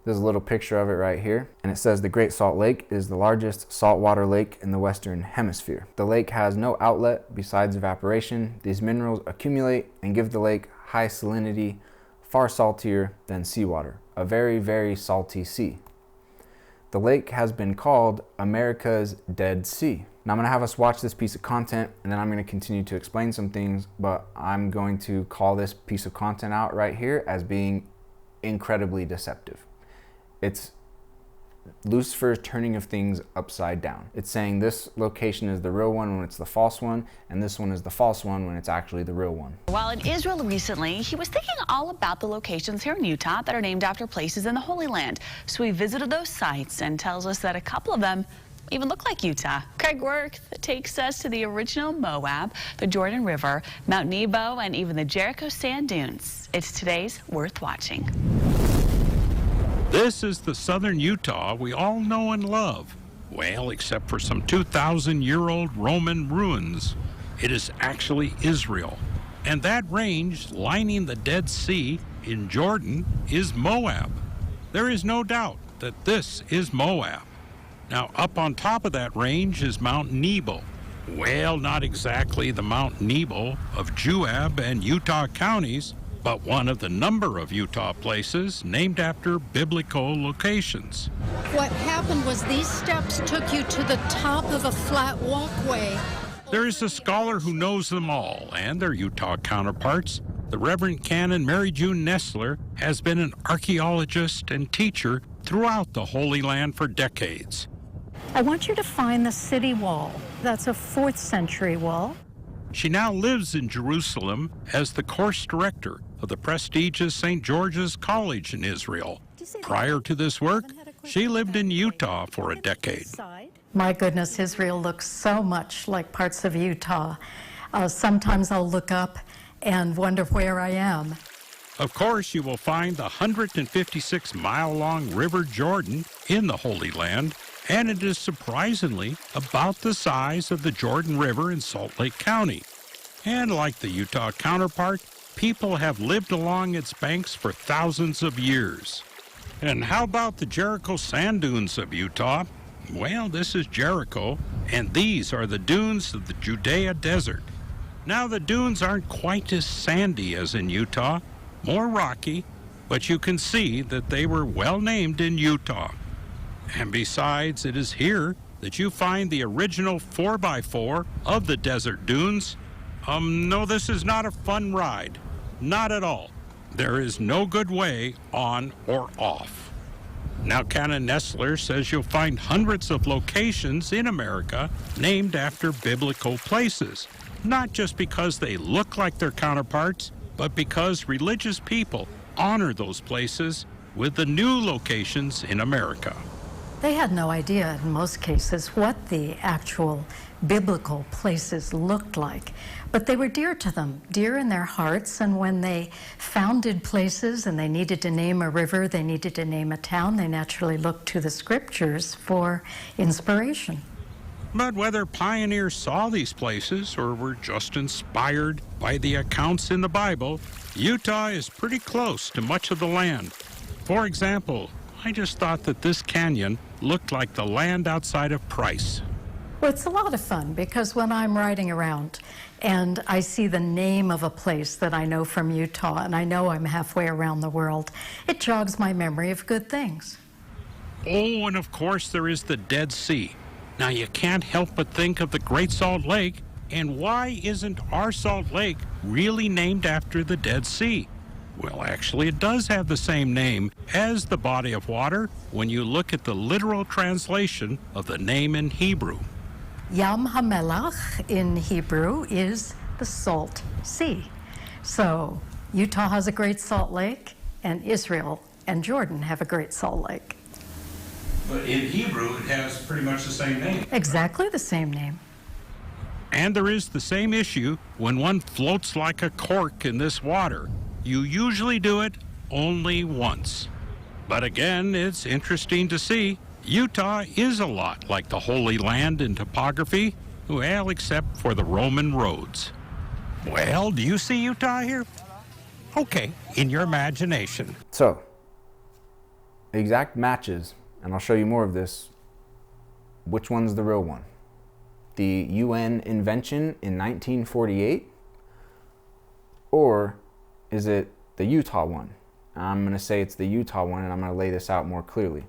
There's a little picture of it right here, and it says the Great Salt Lake is the largest saltwater lake in the Western Hemisphere. The lake has no outlet besides evaporation. These minerals accumulate and give the lake high salinity, far saltier than seawater, a very, very salty sea. The lake has been called America's Dead Sea. Now I'm going to have us watch this piece of content, and then I'm going to continue to explain some things, but I'm going to call this piece of content out right here as being incredibly deceptive. It's Lucifer's turning of things upside down. It's saying this location is the real one when it's the false one, and this one is the false one when it's actually the real one. While in Israel recently, he was thinking all about the locations here in Utah that are named after places in the Holy Land. So he visited those sites and tells us that a couple of them even look like Utah. Craig Work takes us to the original Moab, the Jordan River, Mount Nebo, and even the Jericho sand dunes. It's today's Worth Watching. This is the southern Utah we all know and love. Well, except for some 2,000-year-old Roman ruins. It is actually Israel. And that range lining the Dead Sea in Jordan is Moab. There is no doubt that this is Moab. Now, up on top of that range is Mount Nebo. Well, not exactly the Mount Nebo of Juab and Utah counties, but one of the number of Utah places named after biblical locations. What happened was these steps took you to the top of a flat walkway. There is a scholar who knows them all and their Utah counterparts. The Reverend Canon Mary June Nestler has been an archaeologist and teacher throughout the Holy Land for decades. I want you to find the city wall. That's a 4th century wall. She now lives in Jerusalem as the course director of the prestigious St. George's College in Israel. Prior to this work, she lived in Utah for a decade. My goodness, Israel looks so much like parts of Utah. Sometimes I'll look up and wonder where I am. Of course, you will find the 156-mile-long River Jordan in the Holy Land, and it is surprisingly about the size of the Jordan River in Salt Lake County. And like the Utah counterpart, people have lived along its banks for thousands of years. And how about the Jericho sand dunes of Utah? Well, this is Jericho, and these are the dunes of the Judea Desert. Now, the dunes aren't quite as sandy as in Utah, more rocky, but you can see that they were well named in Utah. And besides, it is here that you find the original 4x4 of the desert dunes. No, this is not a fun ride. Not at all. There is no good way on or off. Now, Canon Nestler says you'll find hundreds of locations in America named after biblical places, not just because they look like their counterparts, but because religious people honor those places with the new locations in America. They had no idea, in most cases, what the actual biblical places looked like. But they were dear to them, dear in their hearts, and when they founded places and they needed to name a river, they needed to name a town, they naturally looked to the scriptures for inspiration. But whether pioneers saw these places or were just inspired by the accounts in the Bible, Utah is pretty close to much of the land. For example, I just thought that this canyon looked like the land outside of Price. Well, it's a lot of fun because when I'm riding around and I see the name of a place that I know from Utah and I know I'm halfway around the world, it jogs my memory of good things. Oh, and of course there is the Dead Sea. Now you can't help but think of the Great Salt Lake, and why isn't our Salt Lake really named after the Dead Sea? Well, actually it does have the same name as the body of water when you look at the literal translation of the name in Hebrew. Yam HaMelach in Hebrew is the Salt Sea. So Utah has a Great Salt Lake, and Israel and Jordan have a Great Salt Lake. But in Hebrew, it has pretty much the same name. Exactly the same name. And there is the same issue when one floats like a cork in this water. You usually do it only once. But again, it's interesting to see Utah is a lot like the Holy Land in topography, well, except for the Roman roads. Well, do you see Utah here? Okay, in your imagination. So, exact matches, and I'll show you more of this. Which one's the real one? The UN invention in 1948? Or is it the Utah one? I'm going to say it's the Utah one, and I'm going to lay this out more clearly.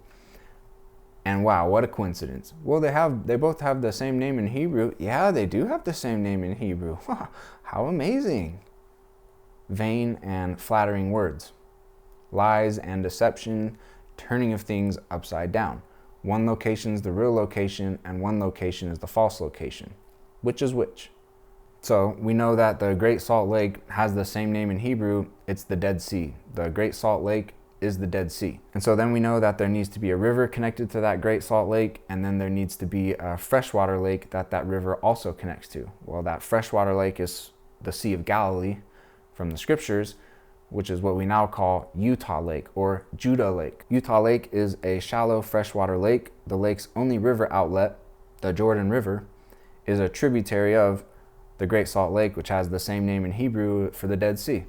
And wow, what a coincidence. Well, they both have the same name in Hebrew. Yeah, they do have the same name in Hebrew. How amazing. Vain and flattering words. Lies and deception, turning of things upside down. One location is the real location, and one location is the false location. Which is which? So we know that the Great Salt Lake has the same name in Hebrew. It's the Dead Sea. The Great Salt Lake is the Dead Sea. And so then we know that there needs to be a river connected to that Great Salt Lake, and then there needs to be a freshwater lake that river also connects to. Well, that freshwater lake is the Sea of Galilee from the scriptures, which is what we now call Utah Lake or Judah Lake. Utah Lake is a shallow freshwater lake. The lake's only river outlet, the Jordan River, is a tributary of the Great Salt Lake, which has the same name in Hebrew for the Dead Sea.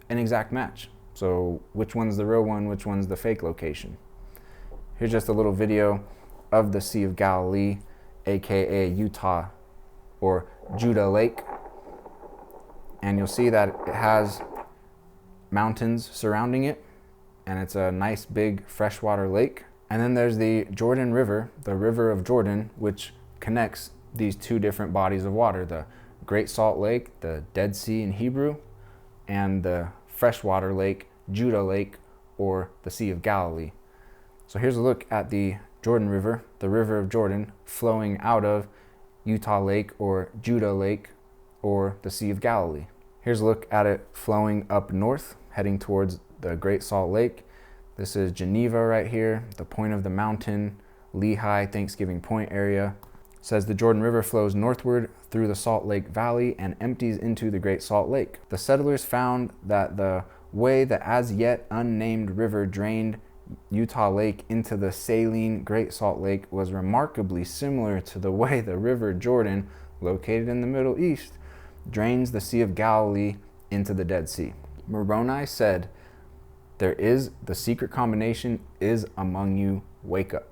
An exact match. So which one's the real one? Which one's the fake location? Here's just a little video of the Sea of Galilee, aka Utah or Judah Lake. And you'll see that it has mountains surrounding it, and it's a nice big freshwater lake. And then there's the Jordan River, the River of Jordan, which connects these two different bodies of water, the Great Salt Lake, the Dead Sea in Hebrew, and the freshwater lake, Judah Lake, or the Sea of Galilee. So here's a look at the Jordan River, the River of Jordan, flowing out of Utah Lake or Judah Lake or the Sea of Galilee. Here's a look at it flowing up north, heading towards the Great Salt Lake. This is Geneva right here, the point of the mountain, Lehi, Thanksgiving Point area. It says the Jordan River flows northward through the Salt Lake Valley and empties into the Great Salt Lake. The settlers found that the way the as yet unnamed river drained Utah Lake into the saline Great Salt Lake was remarkably similar to the way the River Jordan, located in the Middle East, drains the Sea of Galilee into the Dead Sea. Moroni said, the secret combination is among you, wake up.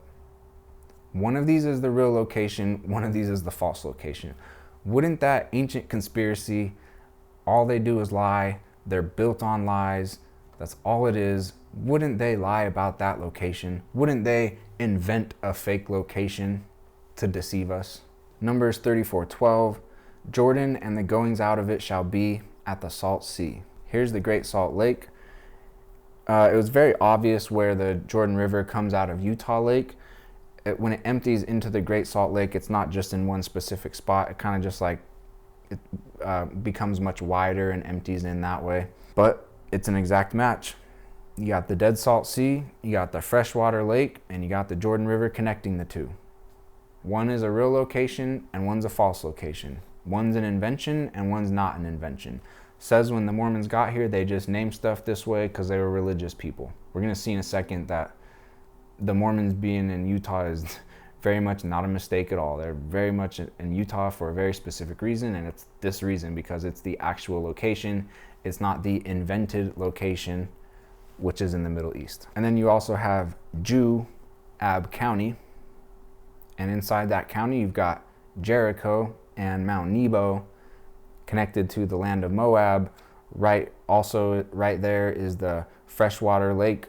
One of these is the real location, one of these is the false location. Wouldn't that ancient conspiracy, all they do is lie, they're built on lies, that's all it is. Wouldn't they lie about that location? Wouldn't they invent a fake location to deceive us? Numbers 34:12, Jordan and the goings out of it shall be at the Salt Sea. Here's the Great Salt Lake. It was very obvious where the Jordan River comes out of Utah Lake. When it empties into the Great Salt Lake, it's not just in one specific spot. It kind of just like, it becomes much wider and empties in that way. But it's an exact match. You got the Dead Salt Sea, you got the freshwater lake, and you got the Jordan River connecting the two. One is a real location and one's a false location. One's an invention and one's not an invention. Says when the Mormons got here, they just named stuff this way because they were religious people. We're going to see in a second that the Mormons being in Utah is very much not a mistake at all. They're very much in Utah for a very specific reason, and it's this reason because it's the actual location. It's not the invented location, which is in the Middle East. And then you also have Ab County, And inside that county, you've got Jericho and Mount Nebo connected to the land of Moab. Also right there is the freshwater lake,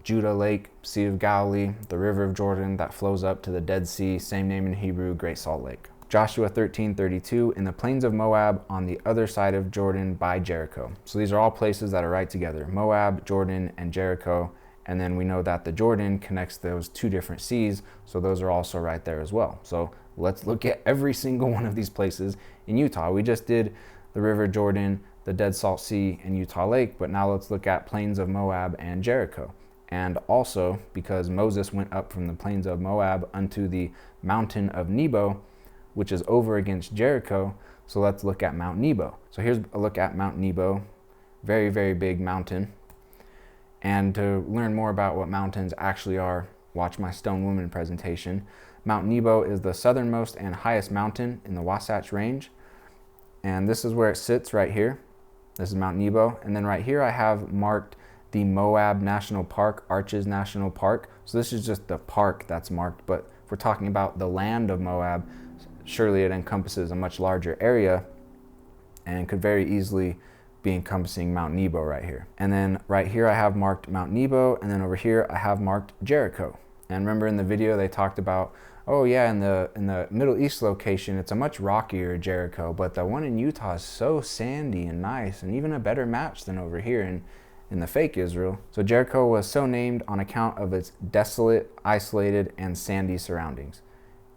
Judah Lake, Sea of Galilee, the river of Jordan that flows up to the Dead Sea, same name in Hebrew, Great Salt Lake. Joshua 13:32, in the plains of Moab on the other side of Jordan by Jericho. So these are all places that are right together, Moab, Jordan, and Jericho. And then we know that the Jordan connects those two different seas, so those are also right there as well. So let's look at every single one of these places in Utah. We just did the river Jordan, the Dead Salt Sea, and Utah Lake, but now let's look at plains of Moab and Jericho. And also, because Moses went up from the plains of Moab unto the mountain of Nebo, which is over against Jericho, so let's look at Mount Nebo. So here's a look at Mount Nebo, very, very big mountain. And to learn more about what mountains actually are, watch my Stone Woman presentation. Mount Nebo is the southernmost and highest mountain in the Wasatch Range. And this is where it sits right here. This is Mount Nebo. And then right here I have marked the Moab National Park, Arches National Park. So this is just the park that's marked, but if we're talking about the land of Moab, surely it encompasses a much larger area and could very easily be encompassing Mount Nebo right here. And then right here I have marked Mount Nebo, and then over here I have marked Jericho. And remember in the video they talked about, oh yeah, in the Middle East location, it's a much rockier Jericho, but the one in Utah is so sandy and nice, and even a better match than over here in the fake Israel. So Jericho was so named on account of its desolate, isolated, and sandy surroundings.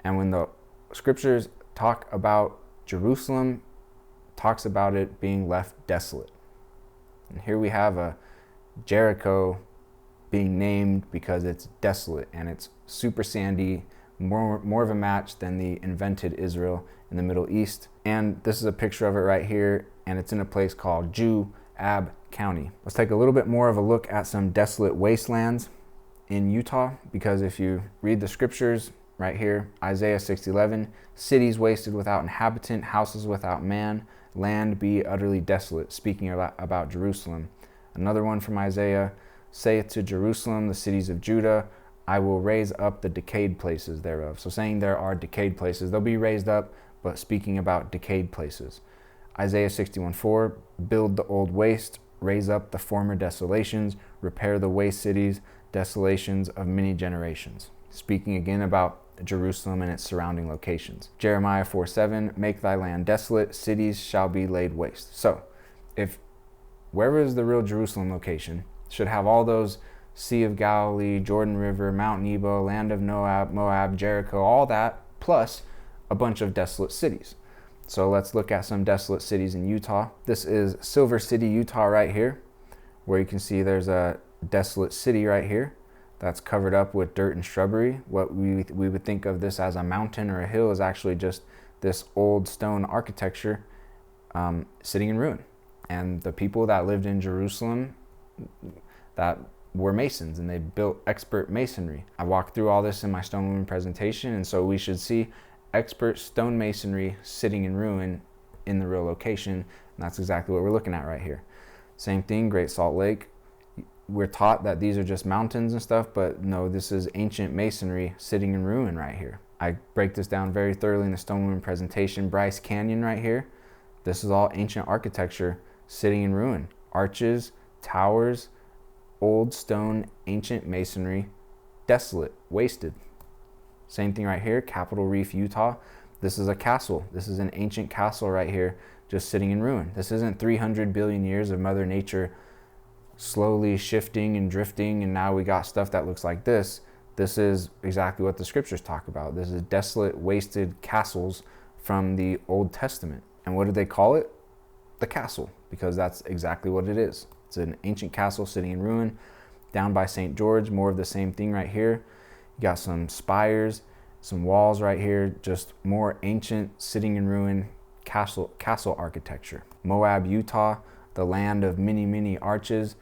And when the scriptures talk about Jerusalem, talks about it being left desolate. And here we have a Jericho being named because it's desolate and it's super sandy, more of a match than the invented Israel in the Middle East. And this is a picture of it right here, and it's in a place called Ab County. Let's take a little bit more of a look at some desolate wastelands in Utah, because if you read the scriptures right here, Isaiah 6:11, cities wasted without inhabitant, houses without man, land be utterly desolate, speaking about Jerusalem. Another one from Isaiah, saith to Jerusalem, the cities of Judah, I will raise up the decayed places thereof. So saying there are decayed places, they'll be raised up, but speaking about decayed places. Isaiah 61:4, build the old waste, raise up the former desolations, repair the waste cities, desolations of many generations. Speaking again about Jerusalem and its surrounding locations. Jeremiah 4:7, make thy land desolate, cities shall be laid waste. So if wherever is the real Jerusalem location should have all those Sea of Galilee, Jordan River, Mount Nebo, land of Moab, Jericho, all that, plus a bunch of desolate cities. So let's look at some desolate cities in Utah. This is Silver City, Utah right here, where you can see there's a desolate city right here that's covered up with dirt and shrubbery. What we would think of this as a mountain or a hill is actually just this old stone architecture sitting in ruin. And the people that lived in Jerusalem that were masons, and they built expert masonry. I walked through all this in my Stone Woman presentation, and so we should see expert stone masonry sitting in ruin in the real location, and that's exactly what we're looking at right here. Same thing, Great Salt Lake. We're taught that these are just mountains and stuff, but no, this is ancient masonry sitting in ruin right here. I break this down very thoroughly in the Stone Woman presentation. Bryce Canyon right here, this is all ancient architecture sitting in ruin. Arches, towers, old stone, ancient masonry, desolate, wasted. Same thing right here, Capitol Reef, Utah. This is a castle. This is an ancient castle right here, just sitting in ruin. This isn't 300 billion years of Mother Nature slowly shifting and drifting, and now we got stuff that looks like this. This is exactly what the scriptures talk about. This is desolate, wasted castles from the Old Testament. And what did they call it? The castle, because that's exactly what it is. It's an ancient castle sitting in ruin. Down by St. George, more of the same thing right here. You got some spires, some walls right here, just more ancient, sitting in ruin castle architecture. Moab, Utah, the land of many, many arches.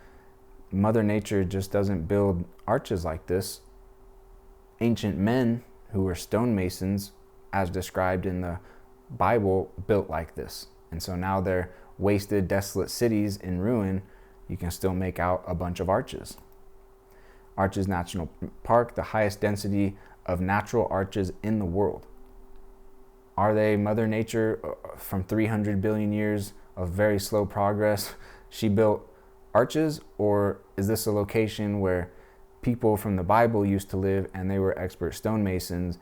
Mother Nature just doesn't build arches like this. Ancient men who were stonemasons, as described in the Bible, built like this. And so now they're wasted, desolate cities in ruin. You can still make out a bunch of arches. Arches National Park, the highest density of natural arches in the world. Are they Mother Nature from 300 billion years of very slow progress? She built arches, or is this a location where people from the Bible used to live and they were expert stonemasons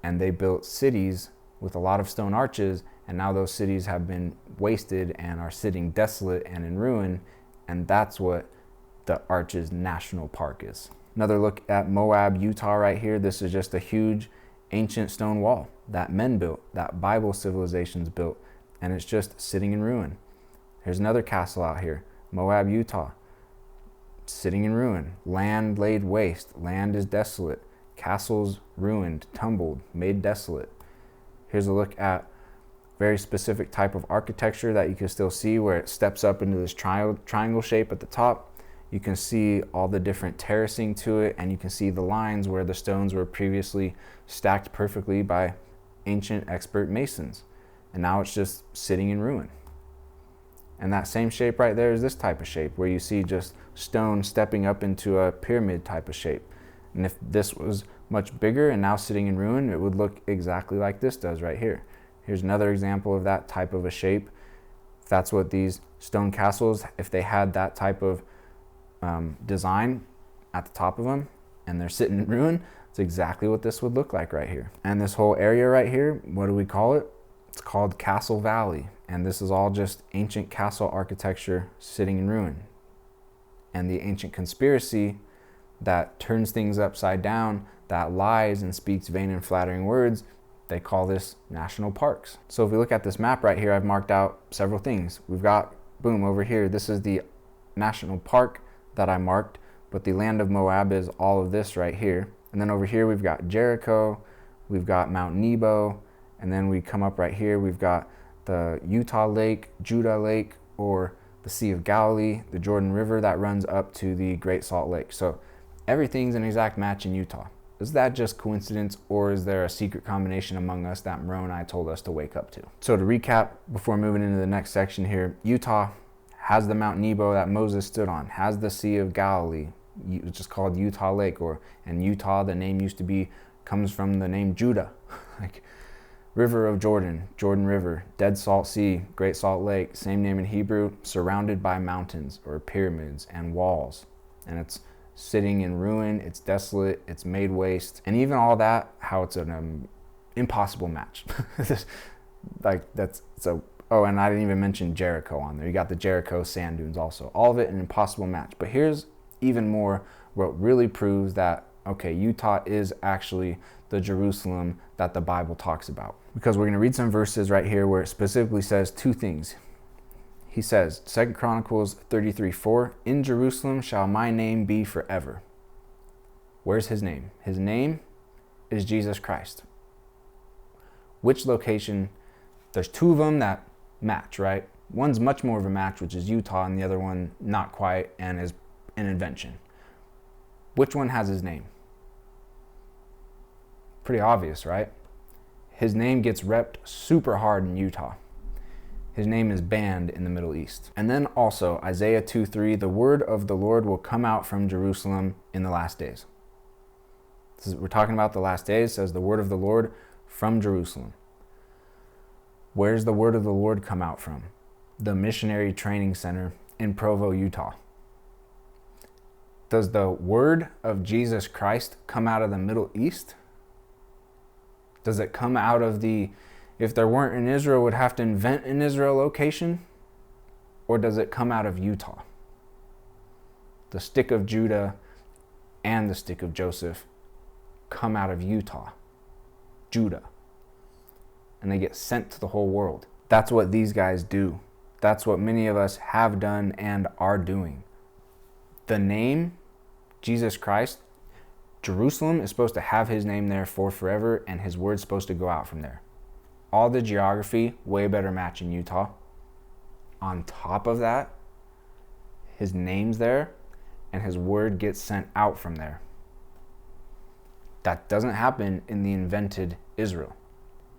and they built cities with a lot of stone arches, and now those cities have been wasted and are sitting desolate and in ruin, and that's what the Arches National Park is. Another look at Moab, Utah right here. This is just a huge ancient stone wall that men built, that Bible civilizations built, and it's just sitting in ruin. Here's another castle out here, Moab, Utah, sitting in ruin. Land laid waste, land is desolate, castles ruined, tumbled, made desolate. Here's a look at very specific type of architecture that you can still see where it steps up into this triangle shape at the top. You can see all the different terracing to it, and you can see the lines where the stones were previously stacked perfectly by ancient expert masons. And now it's just sitting in ruin. And that same shape right there is this type of shape where you see just stone stepping up into a pyramid type of shape. And if this was much bigger and now sitting in ruin, it would look exactly like this does right here. Here's another example of that type of a shape. If that's what these stone castles, if they had that type of design at the top of them and they're sitting in ruin, it's exactly what this would look like right here. And this whole area right here, what do we call it? It's called Castle Valley. And this is all just ancient castle architecture sitting in ruin. And the ancient conspiracy that turns things upside down, that lies and speaks vain and flattering words, they call this national parks. So if we look at this map right here, I've marked out several things. We've got, boom, over here, this is the national park that I marked, but the land of Moab is all of this right here. And then over here, we've got Jericho, we've got Mount Nebo, and then we come up right here, we've got the Utah Lake, Judah Lake, or the Sea of Galilee, the Jordan River that runs up to the Great Salt Lake. So everything's an exact match in Utah. Is that just coincidence, or is there a secret combination among us that Moroni told us to wake up to? So to recap, before moving into the next section here, Utah has the Mount Nebo that Moses stood on, has the Sea of Galilee, it's just called Utah Lake, and Utah, the name used to be, comes from the name Judah, like River of Jordan, Jordan River, Dead Salt Sea, Great Salt Lake, same name in Hebrew, surrounded by mountains or pyramids and walls, and it's sitting in ruin, it's desolate, it's made waste, and even all that, how it's an impossible match. Like oh, and I didn't even mention Jericho on there. You got the Jericho sand dunes also. All of it an impossible match. But here's even more what really proves that, okay, Utah is actually the Jerusalem that the Bible talks about. Because we're going to read some verses right here where it specifically says two things. He says, 2 Chronicles 33:4, in Jerusalem shall my name be forever. Where's his name? His name is Jesus Christ. Which location? There's two of them that match, right? One's much more of a match, which is Utah, and the other one not quite and is an invention. Which one has his name? Pretty obvious, right? His name gets repped super hard in Utah. His name is banned in the Middle East. And then also Isaiah 2:3, the word of the Lord will come out from Jerusalem in the last days. We're talking about the last days. It says the word of the Lord from Jerusalem. Where's the word of the Lord come out from? The Missionary Training Center in Provo, Utah. Does the word of Jesus Christ come out of the Middle East? Does it come out of if there weren't in Israel, would have to invent an Israel location? Or does it come out of Utah? The stick of Judah and the stick of Joseph come out of Utah, Judah. And they get sent to the whole world. That's what these guys do. That's what many of us have done and are doing. The name, Jesus Christ, Jerusalem is supposed to have his name there for forever, and his word's supposed to go out from there. All the geography, way better match in Utah. On top of that, his name's there, and his word gets sent out from there. That doesn't happen in the invented Israel.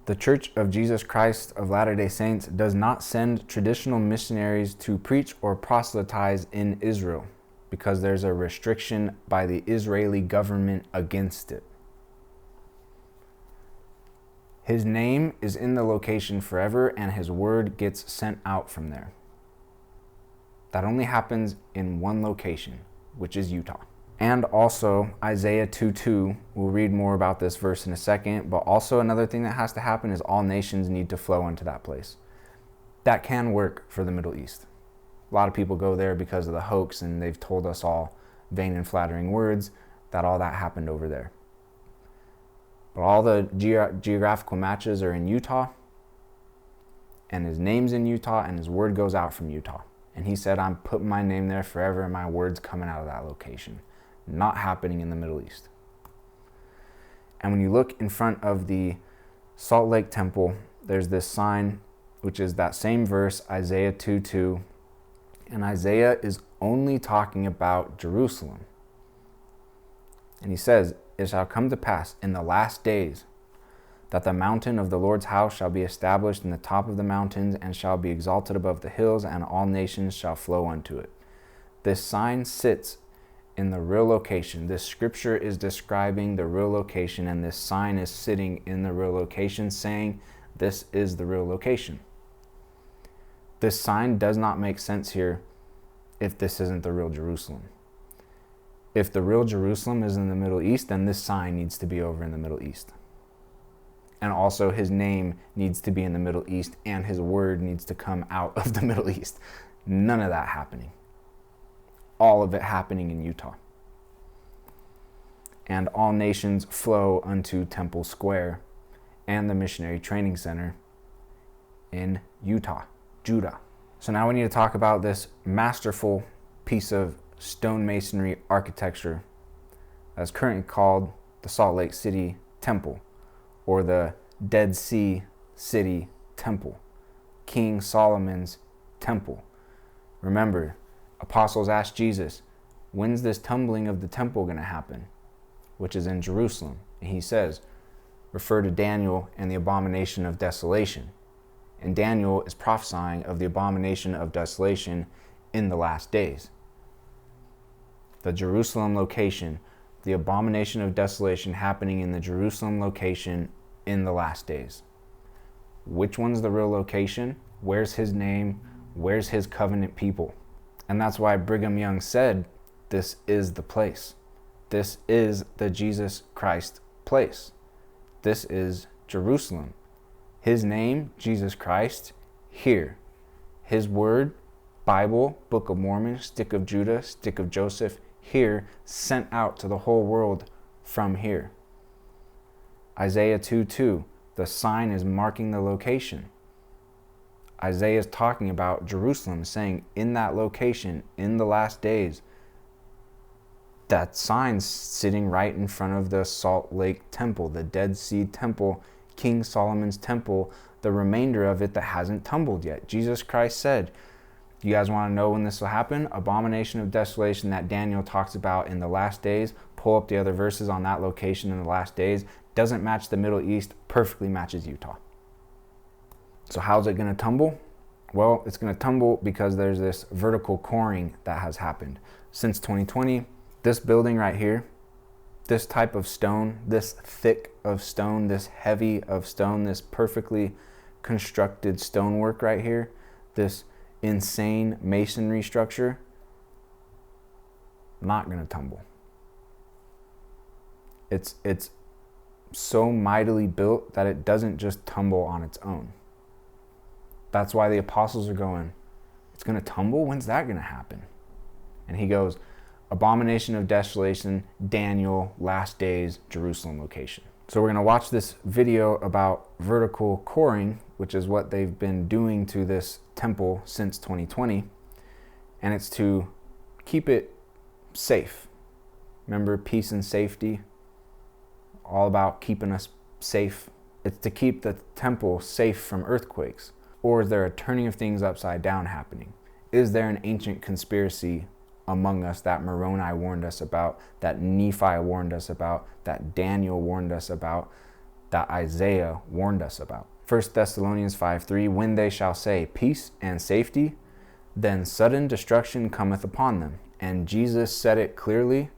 The Church of Jesus Christ of Latter-day Saints does not send traditional missionaries to preach or proselytize in Israel because there's a restriction by the Israeli government against it. His name is in the location forever, and his word gets sent out from there. That only happens in one location, which is Utah. And also Isaiah 2:2, we'll read more about this verse in a second, but also another thing that has to happen is all nations need to flow into that place. That can work for the Middle East. A lot of people go there because of the hoax, and they've told us all vain and flattering words that all that happened over there. But all the geographical matches are in Utah, and his name's in Utah, and his word goes out from Utah. And he said, I'm putting my name there forever, and my word's coming out of that location. Not happening in the Middle East. And when you look in front of the Salt Lake Temple, there's this sign, which is that same verse, Isaiah 2:2. And Isaiah is only talking about Jerusalem. And he says, it shall come to pass in the last days that the mountain of the Lord's house shall be established in the top of the mountains and shall be exalted above the hills, and all nations shall flow unto it. This sign sits in the real location. This scripture is describing the real location, and this sign is sitting in the real location saying this is the real location. This sign does not make sense here if this isn't the real Jerusalem. If the real Jerusalem is in the Middle East, then this sign needs to be over in the Middle East. And also his name needs to be in the Middle East, and his word needs to come out of the Middle East. None of that happening. All of it happening in Utah. And all nations flow unto Temple Square and the Missionary Training Center in Utah, Judah. So now we need to talk about this masterful piece of stone masonry architecture that's currently called the Salt Lake City Temple, or the Dead Sea City Temple, King Solomon's Temple. Remember, apostles asked Jesus, when's this tumbling of the temple going to happen? Which is in Jerusalem. And he says, refer to Daniel and the Abomination of Desolation. And Daniel is prophesying of the Abomination of Desolation in the last days. The Jerusalem location, the Abomination of Desolation happening in the Jerusalem location in the last days. Which one's the real location? Where's his name? Where's his covenant people? And that's why Brigham Young said, this is the place. This is the Jesus Christ place. This is Jerusalem. His name, Jesus Christ, here. His word, Bible, Book of Mormon, Stick of Judah, Stick of Joseph, here, sent out to the whole world from here. Isaiah 2:2, the sign is marking the location. Isaiah is talking about Jerusalem, saying in that location, in the last days, that sign's sitting right in front of the Salt Lake Temple, the Dead Sea Temple, King Solomon's Temple, the remainder of it that hasn't tumbled yet. Jesus Christ said, you guys want to know when this will happen? Abomination of Desolation that Daniel talks about in the last days. Pull up the other verses on that location in the last days. Doesn't match the Middle East, perfectly matches Utah. So how's it going to tumble? Well, it's going to tumble because there's this vertical coring that has happened. Since 2020, this building right here, this type of stone, this thick of stone, this heavy of stone, this perfectly constructed stonework right here, this insane masonry structure, not going to tumble. It's so mightily built that it doesn't just tumble on its own. That's why the apostles are going, it's going to tumble? When's that going to happen? And he goes, Abomination of Desolation, Daniel, last days, Jerusalem location. So we're going to watch this video about vertical coring, which is what they've been doing to this temple since 2020. And it's to keep it safe. Remember, peace and safety, all about keeping us safe. It's to keep the temple safe from earthquakes. Or is there a turning of things upside down happening? Is there an ancient conspiracy among us that Moroni warned us about, that Nephi warned us about, that Daniel warned us about, that Isaiah warned us about? 1 Thessalonians 5:3, when they shall say peace and safety, then sudden destruction cometh upon them. And Jesus said it clearly,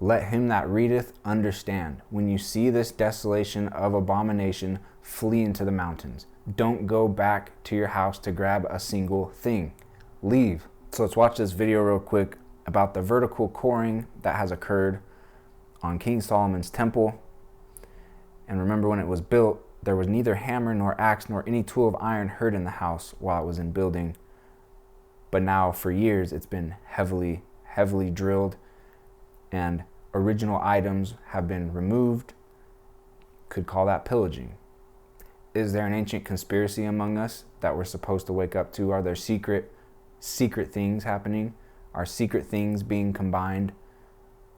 Let him that readeth understand. When you see this desolation of abomination, flee into the mountains. Don't go back to your house to grab a single thing. Leave. So let's watch this video real quick about the vertical coring that has occurred on King Solomon's temple. And remember, when it was built, there was neither hammer nor axe nor any tool of iron heard in the house while it was in building. But now for years it's been heavily drilled, and original items have been removed. Could call that pillaging. Is there an ancient conspiracy among us that we're supposed to wake up to? Are there secret things happening? Are secret things being combined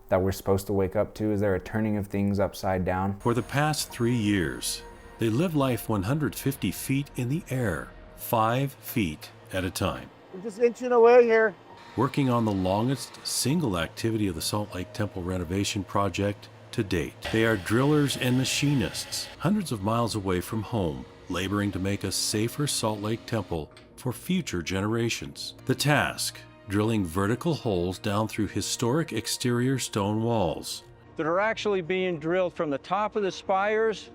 that we're supposed to wake up to? Is there a turning of things upside down? For the past 3 years, they live life 150 feet in the air, 5 feet at a time. We're just inching away here. Working on the longest single activity of the Salt Lake Temple renovation project to date. They are drillers and machinists, hundreds of miles away from home, laboring to make a safer Salt Lake Temple for future generations. The task, drilling vertical holes down through historic exterior stone walls. That are actually being drilled from the top of the spires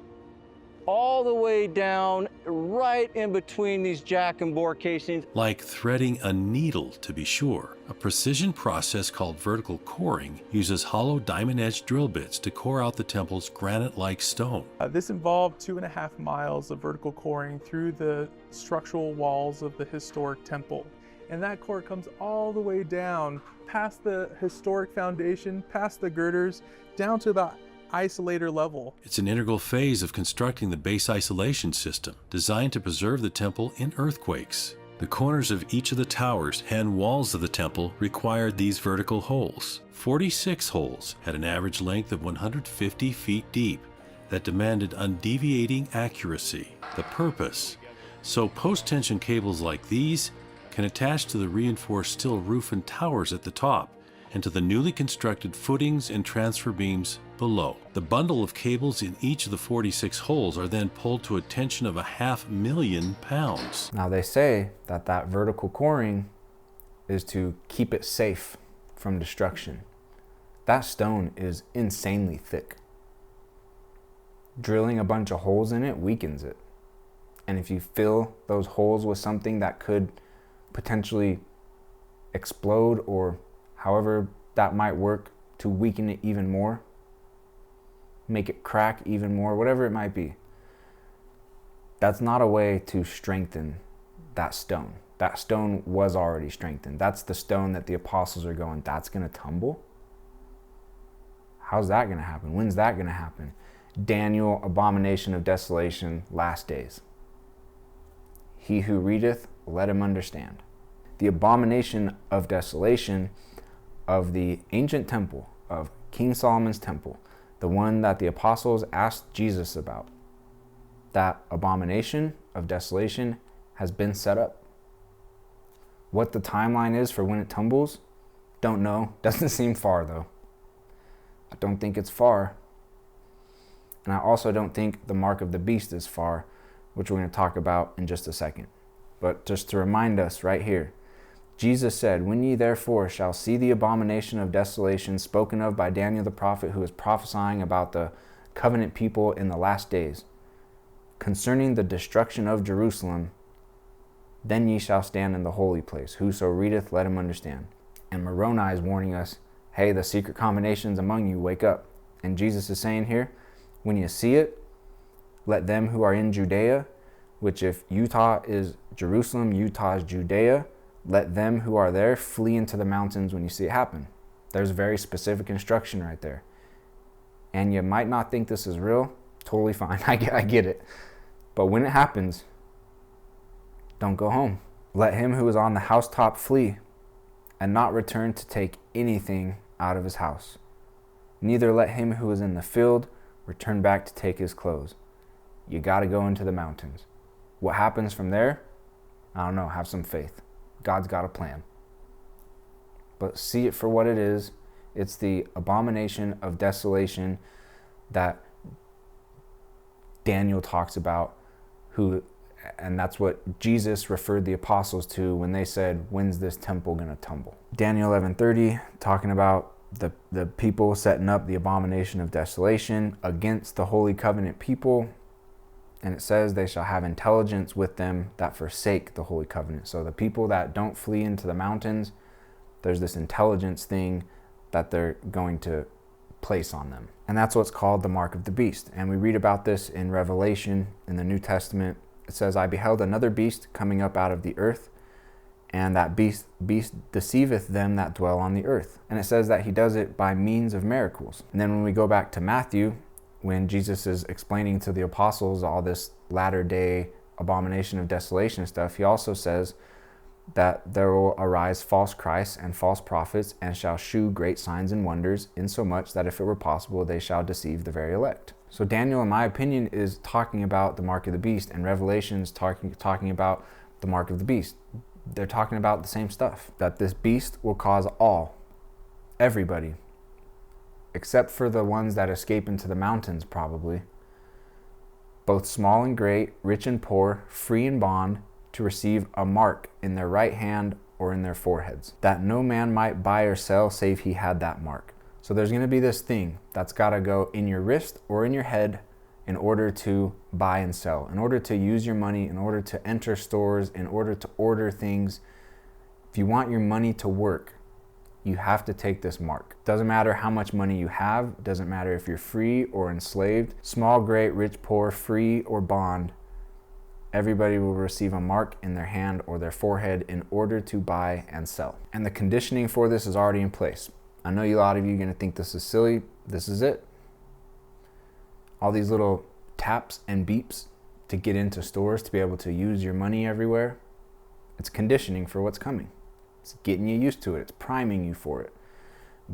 all the way down, right in between these jack and bore casings. Like threading a needle, to be sure. A precision process called vertical coring uses hollow diamond-edged drill bits to core out the temple's granite-like stone. This involved 2.5 miles of vertical coring through the structural walls of the historic temple. And that core comes all the way down, past the historic foundation, past the girders, down to the isolator level. It's an integral phase of constructing the base isolation system, designed to preserve the temple in earthquakes. The corners of each of the towers and walls of the temple required these vertical holes. 46 holes had an average length of 150 feet deep that demanded undeviating accuracy. The purpose, so post-tension cables like these can attach to the reinforced steel roof and towers at the top, and to the newly constructed footings and transfer beams below. The bundle of cables in each of the 46 holes are then pulled to a tension of 500,000 pounds. Now they say that vertical coring is to keep it safe from destruction. That stone is insanely thick. Drilling a bunch of holes in it weakens it. And if you fill those holes with something that could potentially explode, or however that might work to weaken it even more, make it crack even more, whatever it might be, that's not a way to strengthen that stone. That stone was already strengthened. That's the stone that the apostles are going, that's going to tumble? How's that going to happen? When's that going to happen? Daniel, Abomination of Desolation, last days. He who readeth, let him understand. The abomination of desolation of the ancient temple, of King Solomon's temple, the one that the apostles asked Jesus about, that abomination of desolation has been set up. What the timeline is for when it tumbles, don't know. Doesn't seem far though. I don't think it's far. And I also don't think the mark of the beast is far, which we're going to talk about in just a second. But just to remind us right here, Jesus said, when ye therefore shall see the abomination of desolation spoken of by Daniel the prophet, who is prophesying about the covenant people in the last days, concerning the destruction of Jerusalem, then ye shall stand in the holy place. Whoso readeth, let him understand. And Moroni is warning us, hey, the secret combinations among you, wake up. And Jesus is saying here, when you see it, let them who are in Judea, which if Utah is Jerusalem, Utah is Judea, let them who are there flee into the mountains when you see it happen. There's very specific instruction right there. And you might not think this is real. Totally fine. I get it. But when it happens, don't go home. Let him who is on the housetop flee, and not return to take anything out of his house. Neither let him who is in the field return back to take his clothes. You got to go into the mountains. What happens from there? I don't know. Have some faith. God's got a plan. But see it for what it is. It's the abomination of desolation that Daniel talks about, and that's what Jesus referred the apostles to when they said, when's this temple going to tumble? Daniel 11:30, talking about the people setting up the abomination of desolation against the holy covenant people. And it says they shall have intelligence with them that forsake the holy covenant. So the people that don't flee into the mountains, there's this intelligence thing that they're going to place on them. And that's what's called the mark of the beast. And we read about this in Revelation in the New Testament. It says, I beheld another beast coming up out of the earth, and that beast deceiveth them that dwell on the earth. And it says that he does it by means of miracles. And then when we go back to Matthew, when Jesus is explaining to the apostles all this latter day abomination of desolation stuff, he also says that there will arise false Christs and false prophets, and shall shew great signs and wonders, insomuch that if it were possible, they shall deceive the very elect. So Daniel, in my opinion, is talking about the mark of the beast, and Revelation's talking about the mark of the beast. They're talking about the same stuff, that this beast will cause everybody, except for the ones that escape into the mountains probably, both small and great, rich and poor, free and bond, to receive a mark in their right hand or in their foreheads, that no man might buy or sell save he had that mark. So there's going to be this thing that's got to go in your wrist or in your head in order to buy and sell, in order to use your money, in order to enter stores, in order to order things. If you want your money to work, you have to take this mark. Doesn't matter how much money you have, doesn't matter if you're free or enslaved, small, great, rich, poor, free or bond, everybody will receive a mark in their hand or their forehead in order to buy and sell. And the conditioning for this is already in place. I know a lot of you are going to think this is silly. This is it. All these little taps and beeps to get into stores to be able to use your money everywhere. It's conditioning for what's coming. It's getting you used to it. It's priming you for it.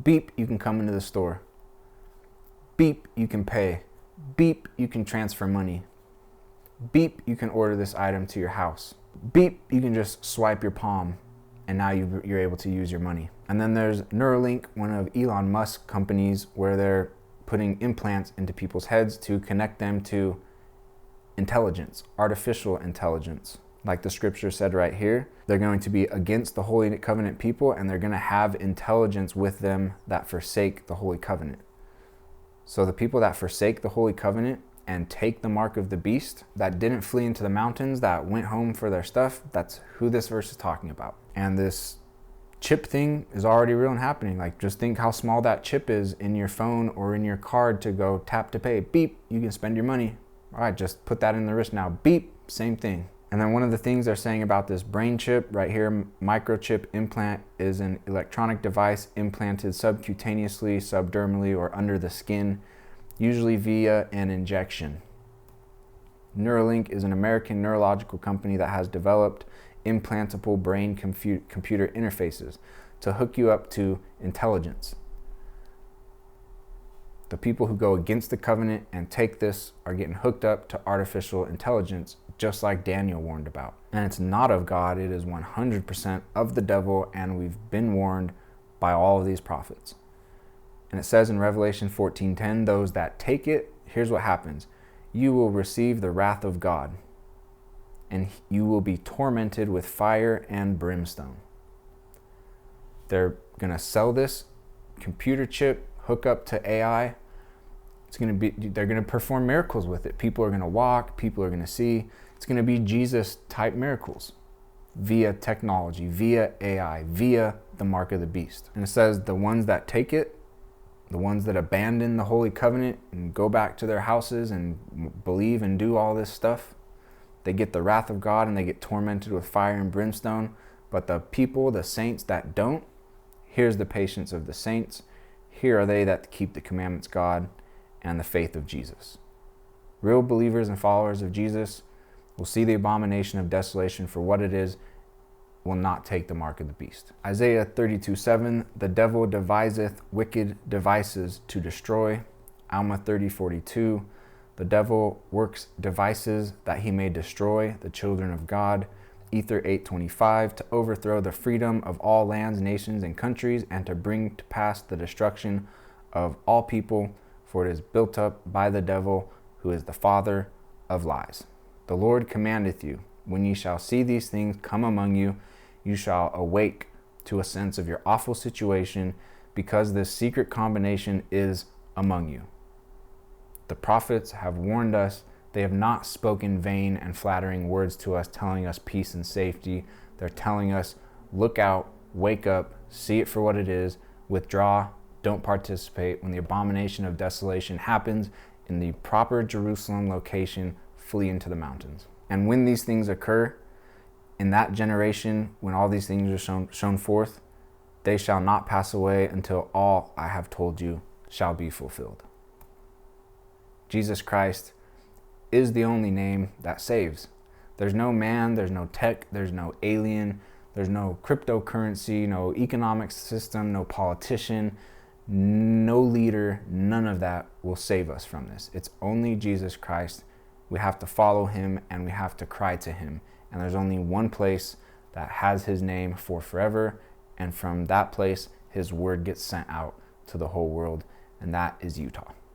Beep, you can come into the store. Beep, you can pay. Beep, you can transfer money. Beep, you can order this item to your house. Beep, you can just swipe your palm, and now you're able to use your money. And then there's Neuralink, one of Elon Musk's companies, where they're putting implants into people's heads to connect them to intelligence, artificial intelligence. Like the scripture said right here, they're going to be against the Holy Covenant people, and they're going to have intelligence with them that forsake the Holy Covenant. So the people that forsake the Holy Covenant and take the mark of the beast, that didn't flee into the mountains, that went home for their stuff, that's who this verse is talking about. And this chip thing is already real and happening. Like, just think how small that chip is in your phone or in your card to go tap to pay. Beep, you can spend your money. All right, just put that in the wrist now. Beep, same thing. And then one of the things they're saying about this brain chip right here, microchip implant, is an electronic device implanted subcutaneously, subdermally, or under the skin, usually via an injection. Neuralink is an American neurological company that has developed implantable brain computer interfaces to hook you up to intelligence. The people who go against the covenant and take this are getting hooked up to artificial intelligence, just like Daniel warned about. And it's not of God, it is 100% of the devil, and we've been warned by all of these prophets. And it says in Revelation 14:10, those that take it, here's what happens. You will receive the wrath of God, and you will be tormented with fire and brimstone. They're going to sell this computer chip, hook up to AI. They're going to perform miracles with it. People are going to walk, people are going to see. It's going to be Jesus type miracles via technology, via AI, via the mark of the beast. And it says the ones that take it, the ones that abandon the Holy Covenant and go back to their houses and believe and do all this stuff, they get the wrath of God and they get tormented with fire and brimstone. But the people, the saints that don't, here's the patience of the saints. Here are they that keep the commandments of God and the faith of Jesus. Real believers and followers of Jesus will see the abomination of desolation for what it is, will not take the mark of the beast. Isaiah 32:7, the devil deviseth wicked devices to destroy. Alma 30:42, the devil works devices that he may destroy the children of God. Ether 8:25, to overthrow the freedom of all lands, nations, and countries, and to bring to pass the destruction of all people, for it is built up by the devil, who is the father of lies. The Lord commandeth you, when ye shall see these things come among you, you shall awake to a sense of your awful situation, because this secret combination is among you. The prophets have warned us. They have not spoken vain and flattering words to us, telling us peace and safety. They're telling us, look out, wake up, see it for what it is, withdraw, don't participate. When the abomination of desolation happens in the proper Jerusalem location, flee into the mountains. And when these things occur, in that generation, when all these things are shown forth, they shall not pass away until all I have told you shall be fulfilled. Jesus Christ is the only name that saves. There's no man, there's no tech, there's no alien, there's no cryptocurrency, no economic system, no politician, no leader, none of that will save us from this. It's only Jesus Christ. We have to follow him and we have to cry to him. And there's only one place that has his name for forever. And from that place, his word gets sent out to the whole world. And that is Utah.